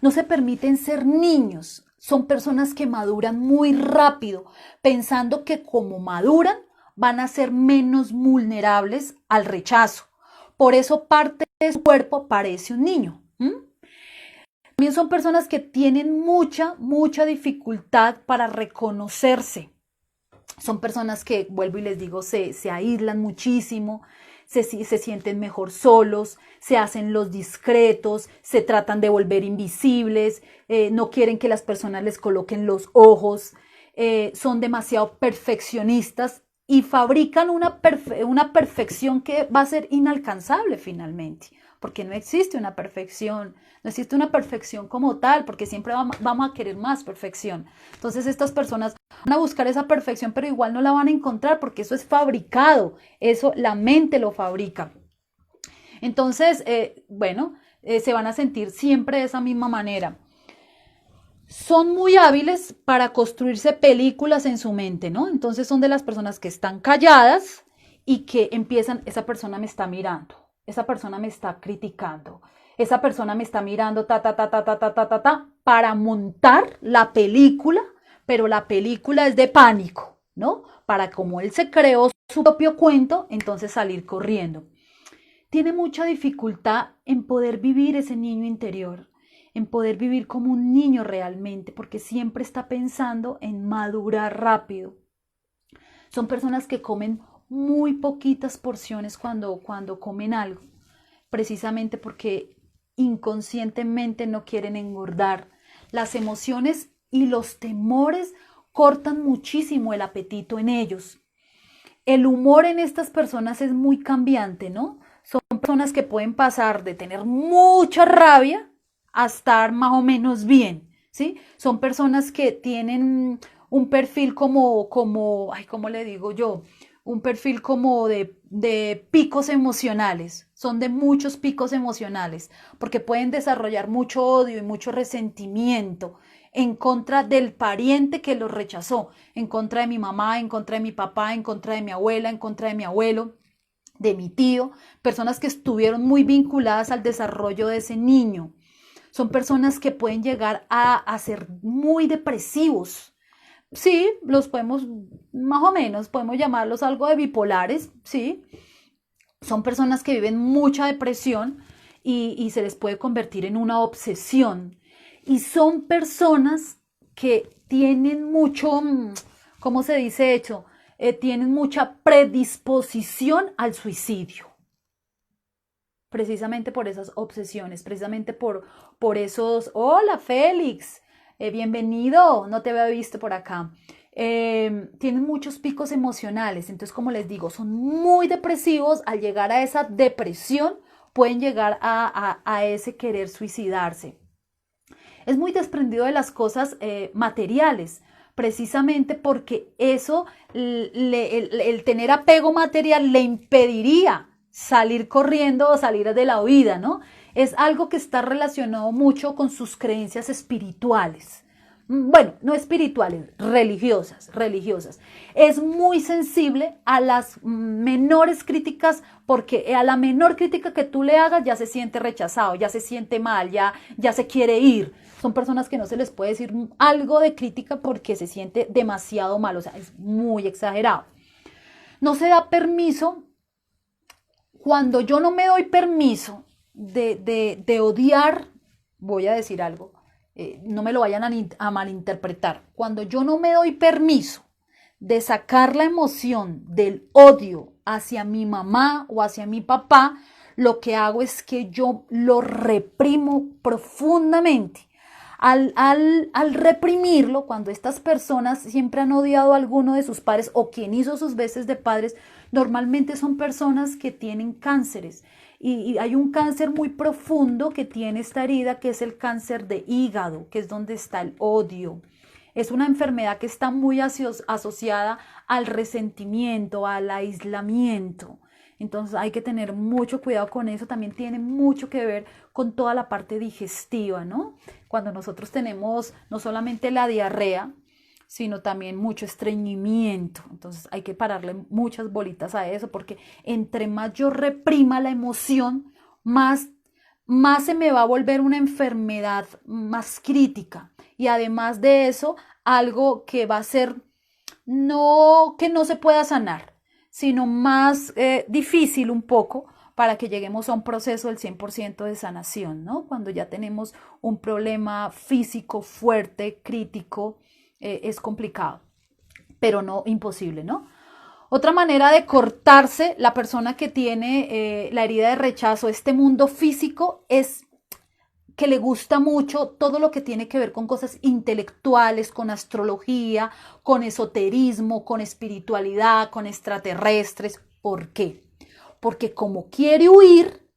Speaker 1: No se permiten ser niños. Son personas que maduran muy rápido, pensando que como maduran van a ser menos vulnerables al rechazo. Por eso parte de su cuerpo parece un niño. También son personas que tienen mucha dificultad para reconocerse. Son personas que, vuelvo y les digo, se aíslan muchísimo, se sienten mejor solos, se hacen los discretos, se tratan de volver invisibles, no quieren que las personas les coloquen los ojos, son demasiado perfeccionistas y fabrican una perfección que va a ser inalcanzable finalmente, porque no existe una perfección, no existe una perfección como tal, porque siempre vamos a querer más perfección. Entonces estas personas van a buscar esa perfección, pero igual no la van a encontrar porque eso es fabricado, eso la mente lo fabrica. Entonces, se van a sentir siempre de esa misma manera. Son muy hábiles para construirse películas en su mente, ¿no? Entonces son de las personas que están calladas y que empiezan, esa persona me está mirando, esa persona me está criticando, esa persona me está mirando, para montar la película, pero la película es de pánico, ¿no? Para como él se creó su propio cuento, entonces salir corriendo. Tiene mucha dificultad en poder vivir ese niño interior, en poder vivir como un niño realmente, porque siempre está pensando en madurar rápido. Son personas que comen muy poquitas porciones cuando comen algo, precisamente porque inconscientemente no quieren engordar. Las emociones y los temores cortan muchísimo el apetito en ellos. El humor en estas personas es muy cambiante, ¿no? Son personas que pueden pasar de tener mucha rabia a estar más o menos bien, ¿sí? Son personas que tienen un perfil ¿cómo le digo yo? Un perfil como de picos emocionales, son de muchos picos emocionales, porque pueden desarrollar mucho odio y mucho resentimiento en contra del pariente que los rechazó, en contra de mi mamá, en contra de mi papá, en contra de mi abuela, en contra de mi abuelo, de mi tío, personas que estuvieron muy vinculadas al desarrollo de ese niño. Son personas que pueden llegar a ser muy depresivos. Sí, los podemos, más o menos, podemos llamarlos algo de bipolares, sí. Son personas que viven mucha depresión y se les puede convertir en una obsesión. Y son personas que tienen mucho, ¿cómo se dice hecho? Tienen mucha predisposición al suicidio. Precisamente por esas obsesiones, precisamente por esos... Hola, Félix, bienvenido, no te había visto por acá. Tienen muchos picos emocionales, entonces como les digo, son muy depresivos. Al llegar a esa depresión pueden llegar a ese querer suicidarse. Es muy desprendido de las cosas materiales, precisamente porque eso, el tener apego material le impediría salir corriendo o salir de la vida, ¿no? Es algo que está relacionado mucho con sus creencias espirituales. Bueno, no espirituales, religiosas. Es muy sensible a las menores críticas, porque a la menor crítica que tú le hagas ya se siente rechazado, ya se siente mal, ya se quiere ir. Son personas que no se les puede decir algo de crítica porque se siente demasiado mal, o sea, es muy exagerado. No se da permiso. Cuando yo no me doy permiso de odiar, voy a decir algo, no me lo vayan a malinterpretar. Cuando yo no me doy permiso de sacar la emoción del odio hacia mi mamá o hacia mi papá, lo que hago es que yo lo reprimo profundamente. Al reprimirlo, cuando estas personas siempre han odiado a alguno de sus padres o quien hizo sus veces de padres, normalmente son personas que tienen cánceres. Y hay un cáncer muy profundo que tiene esta herida, que es el cáncer de hígado, que es donde está el odio. Es una enfermedad que está muy asociada al resentimiento, al aislamiento. Entonces hay que tener mucho cuidado con eso. También tiene mucho que ver con toda la parte digestiva, ¿no? Cuando nosotros tenemos no solamente la diarrea, sino también mucho estreñimiento. Entonces hay que pararle muchas bolitas a eso, porque entre más yo reprima la emoción, más se me va a volver una enfermedad más crítica. Y además de eso, algo que va a ser que no se pueda sanar, sino más difícil un poco para que lleguemos a un proceso del 100% de sanación, ¿no? Cuando ya tenemos un problema físico fuerte, crítico, es complicado, pero no imposible, ¿no? Otra manera de cortarse la persona que tiene la herida de rechazo, este mundo físico, es que le gusta mucho todo lo que tiene que ver con cosas intelectuales, con astrología, con esoterismo, con espiritualidad, con extraterrestres. ¿Por qué? Porque como quiere huir,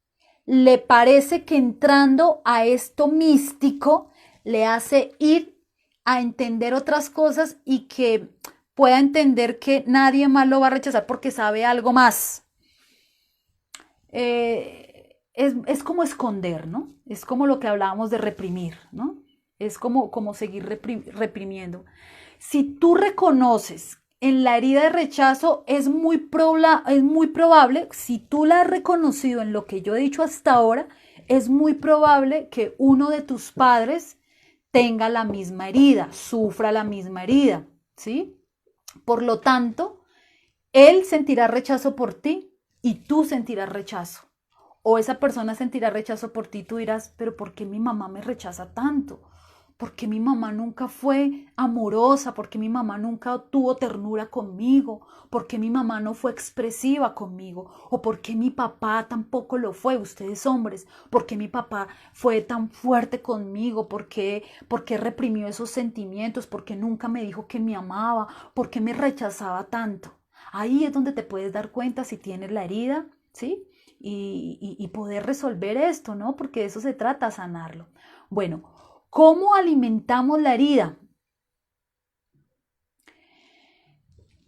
Speaker 1: le parece que entrando a esto místico le hace ir a entender otras cosas y que pueda entender que nadie más lo va a rechazar porque sabe algo más. Es como esconder, ¿no? Es como lo que hablábamos de reprimir, ¿no? Es como seguir reprimiendo. Si tú reconoces en la herida de rechazo, es muy probable, si tú la has reconocido en lo que yo he dicho hasta ahora, es muy probable que uno de tus padres tenga la misma herida, sufra la misma herida, ¿sí? Por lo tanto, él sentirá rechazo por ti y tú sentirás rechazo. O esa persona sentirá rechazo por ti y tú dirás, pero ¿por qué mi mamá me rechaza tanto? ¿Por qué mi mamá nunca fue amorosa? ¿Por qué mi mamá nunca tuvo ternura conmigo? ¿Por qué mi mamá no fue expresiva conmigo? ¿O por qué mi papá tampoco lo fue? Ustedes hombres, ¿por qué mi papá fue tan fuerte conmigo? ¿Por qué reprimió esos sentimientos? ¿Por qué nunca me dijo que me amaba? ¿Por qué me rechazaba tanto? Ahí es donde te puedes dar cuenta si tienes la herida, ¿sí? Y poder resolver esto, ¿no? Porque de eso se trata, sanarlo. Bueno, ¿cómo alimentamos la herida?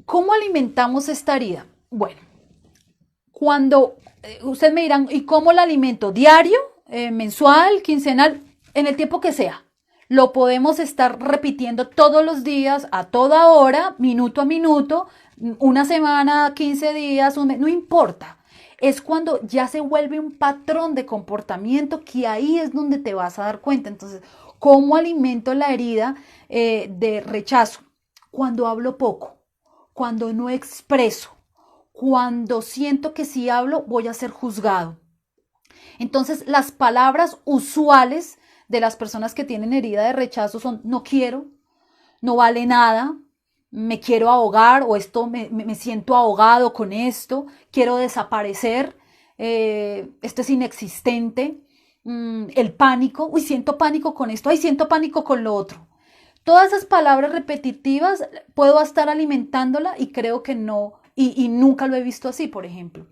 Speaker 1: ¿Cómo alimentamos esta herida? Bueno, cuando ustedes me dirán, ¿y cómo la alimento? ¿Diario? ¿Mensual? ¿Quincenal? En el tiempo que sea. Lo podemos estar repitiendo todos los días, a toda hora, minuto a minuto, una semana, 15 días, un mes, no importa. Es cuando ya se vuelve un patrón de comportamiento que ahí es donde te vas a dar cuenta. Entonces, ¿cómo alimento la herida de rechazo? Cuando hablo poco, cuando no expreso, cuando siento que si hablo voy a ser juzgado. Entonces, las palabras usuales de las personas que tienen herida de rechazo son no quiero, no vale nada, me quiero ahogar o esto me siento ahogado con esto, quiero desaparecer, esto es inexistente, el pánico, uy, siento pánico con esto, ay, siento pánico con lo otro. Todas esas palabras repetitivas puedo estar alimentándola y creo que no, y nunca lo he visto así, por ejemplo.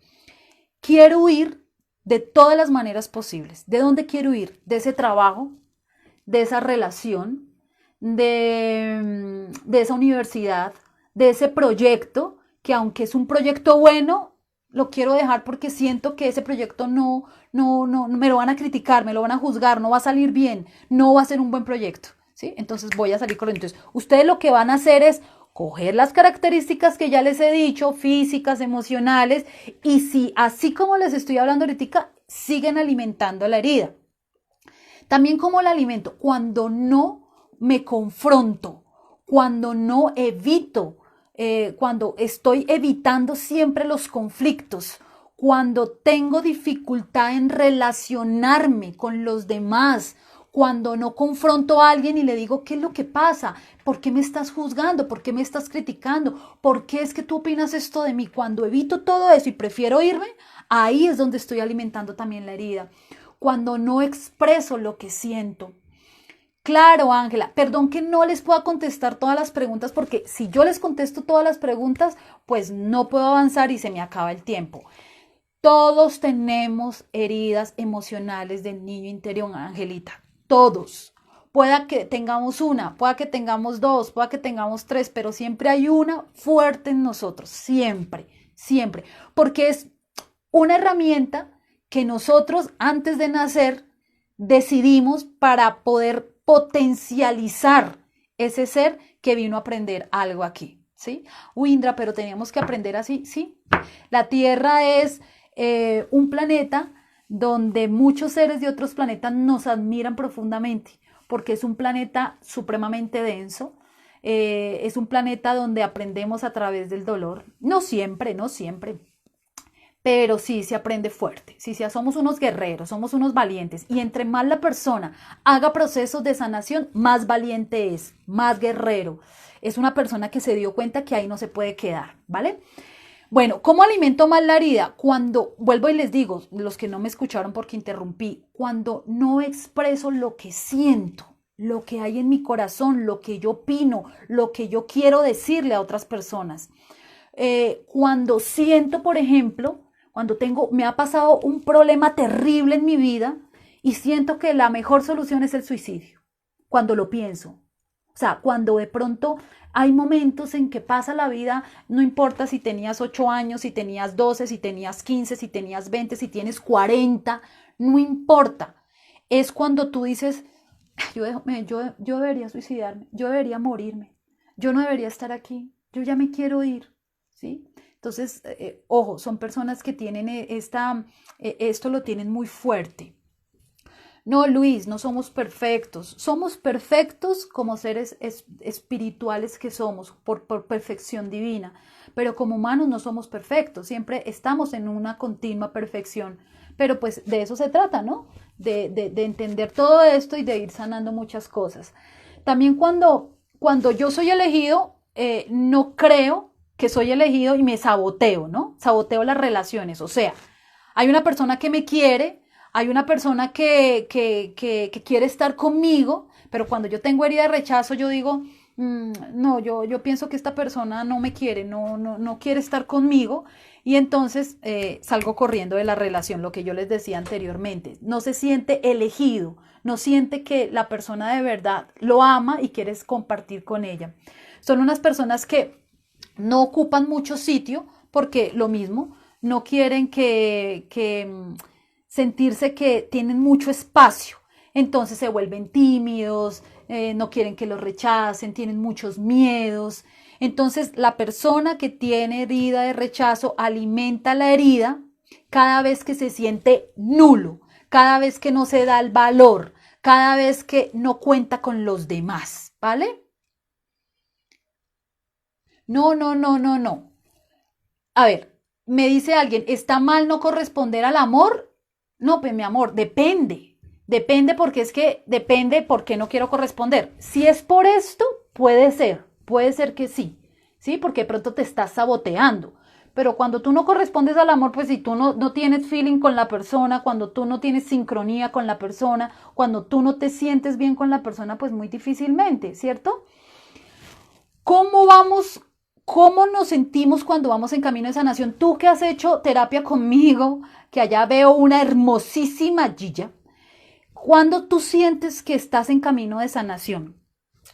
Speaker 1: Quiero huir de todas las maneras posibles. ¿De dónde quiero huir? De ese trabajo, de esa relación, de esa universidad, de ese proyecto, que aunque es un proyecto bueno, lo quiero dejar porque siento que ese proyecto no, me lo van a criticar, me lo van a juzgar, no va a salir bien, no va a ser un buen proyecto, ¿sí? Entonces voy a salir corriendo. Entonces, ustedes lo que van a hacer es coger las características que ya les he dicho, físicas, emocionales, y si así como les estoy hablando ahorita, siguen alimentando la herida. También como la alimento, cuando no me confronto, cuando no evito cuando estoy evitando siempre los conflictos, cuando tengo dificultad en relacionarme con los demás, cuando no confronto a alguien y le digo, ¿qué es lo que pasa? ¿Por qué me estás juzgando? ¿Por qué me estás criticando? ¿Por qué es que tú opinas esto de mí? Cuando evito todo eso y prefiero irme, ahí es donde estoy alimentando también la herida. Cuando no expreso lo que siento. Claro, Ángela, perdón que no les pueda contestar todas las preguntas porque si yo les contesto todas las preguntas, pues no puedo avanzar y se me acaba el tiempo. Todos tenemos heridas emocionales del niño interior, Angelita. Todos. Pueda que tengamos una, pueda que tengamos dos, pueda que tengamos tres, pero siempre hay una fuerte en nosotros. Siempre, siempre. Porque es una herramienta que nosotros antes de nacer decidimos para poder potencializar ese ser que vino a aprender algo aquí, ¿sí? Indra, pero teníamos que aprender así, ¿sí? La Tierra es un planeta donde muchos seres de otros planetas nos admiran profundamente, porque es un planeta supremamente denso, es un planeta donde aprendemos a través del dolor, no siempre, no siempre, pero sí se aprende fuerte, sí, somos unos guerreros, somos unos valientes y entre más la persona haga procesos de sanación, más valiente es, más guerrero, es una persona que se dio cuenta que ahí no se puede quedar, ¿vale? Bueno, ¿cómo alimento más la herida? Cuando, vuelvo y les digo, los que no me escucharon porque interrumpí, cuando no expreso lo que siento, lo que hay en mi corazón, lo que yo opino, lo que yo quiero decirle a otras personas. Cuando siento, por ejemplo, cuando me ha pasado un problema terrible en mi vida y siento que la mejor solución es el suicidio, cuando lo pienso. O sea, cuando de pronto hay momentos en que pasa la vida, no importa si tenías 8 años, si tenías 12, si tenías 15, si tenías 20, si tienes 40, no importa. Es cuando tú dices, yo debería suicidarme, yo debería morirme, yo no debería estar aquí, yo ya me quiero ir, ¿sí? Entonces, ojo, son personas que tienen esto lo tienen muy fuerte. No, Luis, no somos perfectos como seres espirituales que somos, por perfección divina, pero como humanos no somos perfectos, siempre estamos en una continua perfección, pero pues de eso se trata, ¿no? De entender todo esto y de ir sanando muchas cosas. También cuando yo soy elegido, no creo que soy elegido y me saboteo, ¿no? Saboteo las relaciones, o sea, hay una persona que me quiere, hay una persona que quiere estar conmigo, pero cuando yo tengo herida de rechazo, yo digo, no, yo pienso que esta persona no me quiere, no quiere estar conmigo, y entonces salgo corriendo de la relación, lo que yo les decía anteriormente. No se siente elegido, no siente que la persona de verdad lo ama y quieres compartir con ella. Son unas personas que no ocupan mucho sitio, porque lo mismo, no quieren sentirse que tienen mucho espacio, entonces se vuelven tímidos, no quieren que los rechacen, tienen muchos miedos. Entonces la persona que tiene herida de rechazo alimenta la herida cada vez que se siente nulo, cada vez que no se da el valor, cada vez que no cuenta con los demás, ¿vale? No. A ver, me dice alguien, ¿está mal no corresponder al amor? No, pues mi amor, depende. Depende porque es que depende por qué no quiero corresponder. Si es por esto, puede ser que sí, ¿sí? Porque de pronto te estás saboteando. Pero cuando tú no correspondes al amor, pues si tú no tienes feeling con la persona, cuando tú no tienes sincronía con la persona, cuando tú no te sientes bien con la persona, pues muy difícilmente, ¿cierto? ¿Cómo vamos? ¿Cómo nos sentimos cuando vamos en camino de sanación? Tú que has hecho terapia conmigo, que allá veo una hermosísima Gilla, ¿cuándo tú sientes que estás en camino de sanación?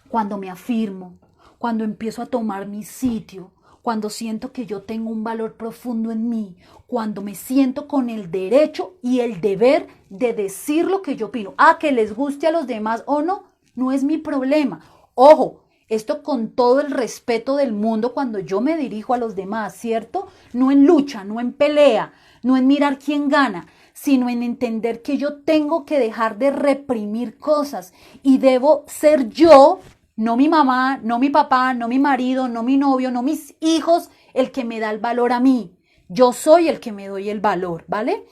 Speaker 1: Cuando me afirmo, cuando empiezo a tomar mi sitio, cuando siento que yo tengo un valor profundo en mí, cuando me siento con el derecho y el deber de decir lo que yo opino. Que les guste a los demás o no, no es mi problema. Ojo, esto con todo el respeto del mundo cuando yo me dirijo a los demás, ¿cierto? No en lucha, no en pelea, no en mirar quién gana, sino en entender que yo tengo que dejar de reprimir cosas y debo ser yo No mi mamá, no mi papá, no mi marido, no mi novio, no mis hijos, el que me da el valor a mí. Yo soy el que me doy el valor, ¿vale?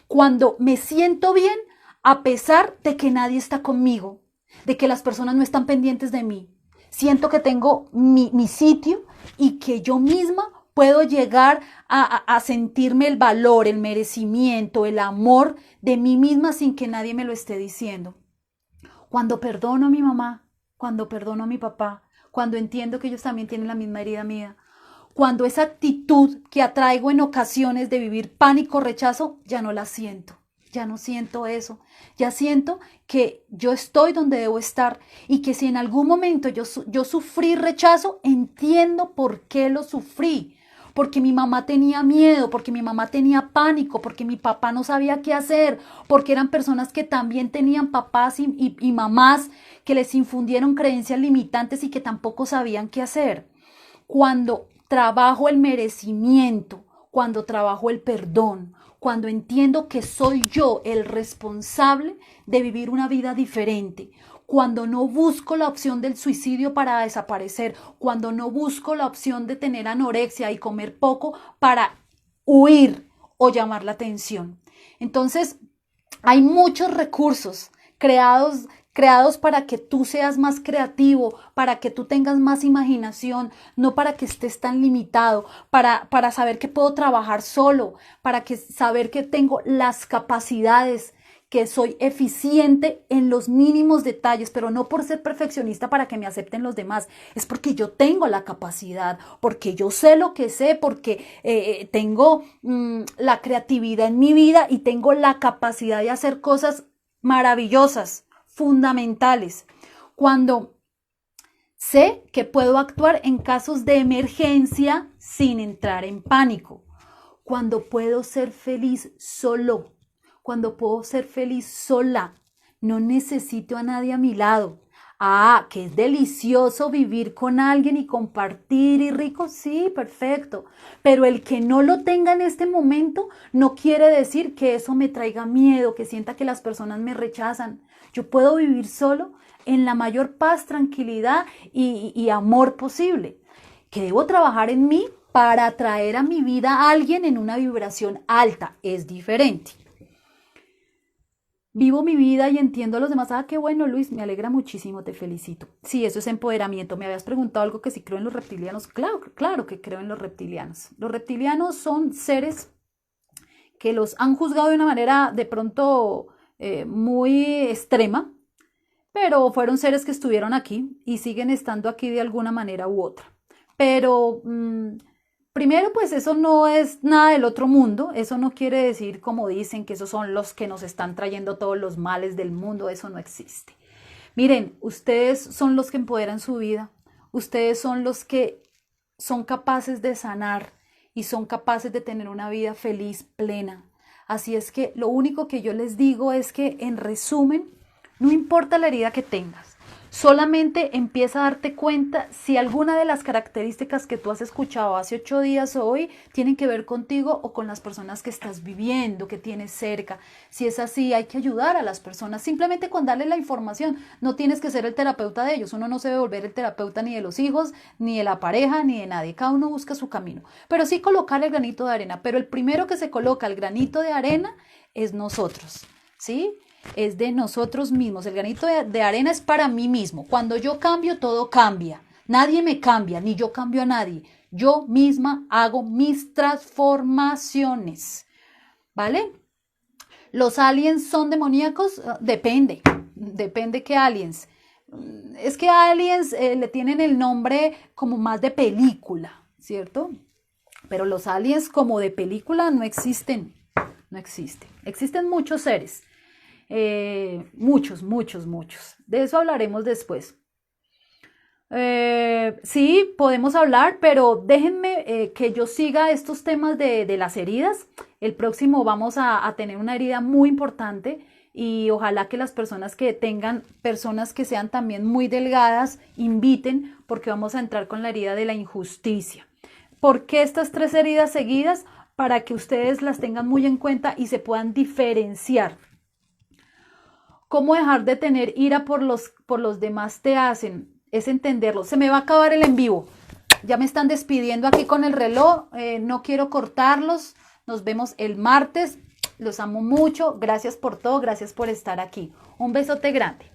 Speaker 1: Cuando me siento bien, a pesar de que nadie está conmigo, de que las personas no están pendientes de mí. Siento que tengo mi sitio y que yo misma puedo llegar a sentirme el valor, el merecimiento, el amor de mí misma sin que nadie me lo esté diciendo. Cuando perdono a mi mamá, cuando perdono a mi papá, cuando entiendo que ellos también tienen la misma herida mía, cuando esa actitud que atraigo en ocasiones de vivir pánico, rechazo, ya no la siento. Ya no siento eso. Ya siento que yo estoy donde debo estar y que si en algún momento yo sufrí rechazo, entiendo por qué lo sufrí. Porque mi mamá tenía miedo, porque mi mamá tenía pánico, porque mi papá no sabía qué hacer, porque eran personas que también tenían papás y mamás que les infundieron creencias limitantes y que tampoco sabían qué hacer. Cuando trabajo el merecimiento, cuando trabajo el perdón, cuando entiendo que soy yo el responsable de vivir una vida diferente, cuando no busco la opción del suicidio para desaparecer, cuando no busco la opción de tener anorexia y comer poco para huir o llamar la atención. Entonces, hay muchos recursos creados para que tú seas más creativo, para que tú tengas más imaginación, no para que estés tan limitado, para saber que puedo trabajar solo, para saber que tengo las capacidades, que soy eficiente en los mínimos detalles, pero no por ser perfeccionista para que me acepten los demás, es porque yo tengo la capacidad, porque yo sé lo que sé, porque tengo la creatividad en mi vida y tengo la capacidad de hacer cosas maravillosas, fundamentales. Cuando sé que puedo actuar en casos de emergencia sin entrar en pánico. Cuando puedo ser feliz solo. Cuando puedo ser feliz sola. No necesito a nadie a mi lado. Ah, que es delicioso vivir con alguien y compartir y rico, sí, perfecto. Pero el que no lo tenga en este momento no quiere decir que eso me traiga miedo, que sienta que las personas me rechazan. Yo puedo vivir solo en la mayor paz, tranquilidad y amor posible. Que debo trabajar en mí para atraer a mi vida a alguien en una vibración alta. Es diferente. Vivo mi vida y entiendo a los demás. Ah, qué bueno, Luis, me alegra muchísimo, te felicito. Sí, eso es empoderamiento. Me habías preguntado algo que si creo en los reptilianos. Claro que creo en los reptilianos. Los reptilianos son seres que los han juzgado de una manera de pronto muy extrema, pero fueron seres que estuvieron aquí y siguen estando aquí de alguna manera u otra. Pero primero, pues eso no es nada del otro mundo, eso no quiere decir, como dicen, que esos son los que nos están trayendo todos los males del mundo, eso no existe. Miren, ustedes son los que empoderan su vida, ustedes son los que son capaces de sanar y son capaces de tener una vida feliz, plena. Así es que lo único que yo les digo es que, en resumen, no importa la herida que tengas, solamente empieza a darte cuenta si alguna de las características que tú has escuchado hace 8 días o hoy tienen que ver contigo o con las personas que estás viviendo, que tienes cerca. Si es así, hay que ayudar a las personas simplemente con darles la información. No tienes que ser el terapeuta de ellos. Uno no se debe volver el terapeuta ni de los hijos, ni de la pareja, ni de nadie. Cada uno busca su camino. Pero sí colocar el granito de arena. Pero el primero que se coloca el granito de arena es nosotros, ¿sí? Es de nosotros mismos. El granito de arena es para mí mismo. Cuando yo cambio, todo cambia. Nadie me cambia, ni yo cambio a nadie. Yo misma hago mis transformaciones. ¿Vale? ¿Los aliens son demoníacos? Depende. Depende qué aliens. Es que aliens le tienen el nombre como más de película, ¿cierto? Pero los aliens como de película no existen. No existen. Existen muchos seres. Muchos. De eso hablaremos después. Sí, podemos hablar, pero déjenme que yo siga estos temas de las heridas. El próximo vamos a tener una herida muy importante y ojalá que las personas que tengan, personas que sean también muy delgadas, inviten, porque vamos a entrar con la herida de la injusticia. ¿Por qué estas 3 heridas seguidas? Para que ustedes las tengan muy en cuenta y se puedan diferenciar. ¿Cómo dejar de tener ira por los demás te hacen? es entenderlo. Se me va a acabar el en vivo. Ya me están despidiendo aquí con el reloj. No quiero cortarlos. Nos vemos el martes. Los amo mucho. Gracias por todo. Gracias por estar aquí. Un besote grande.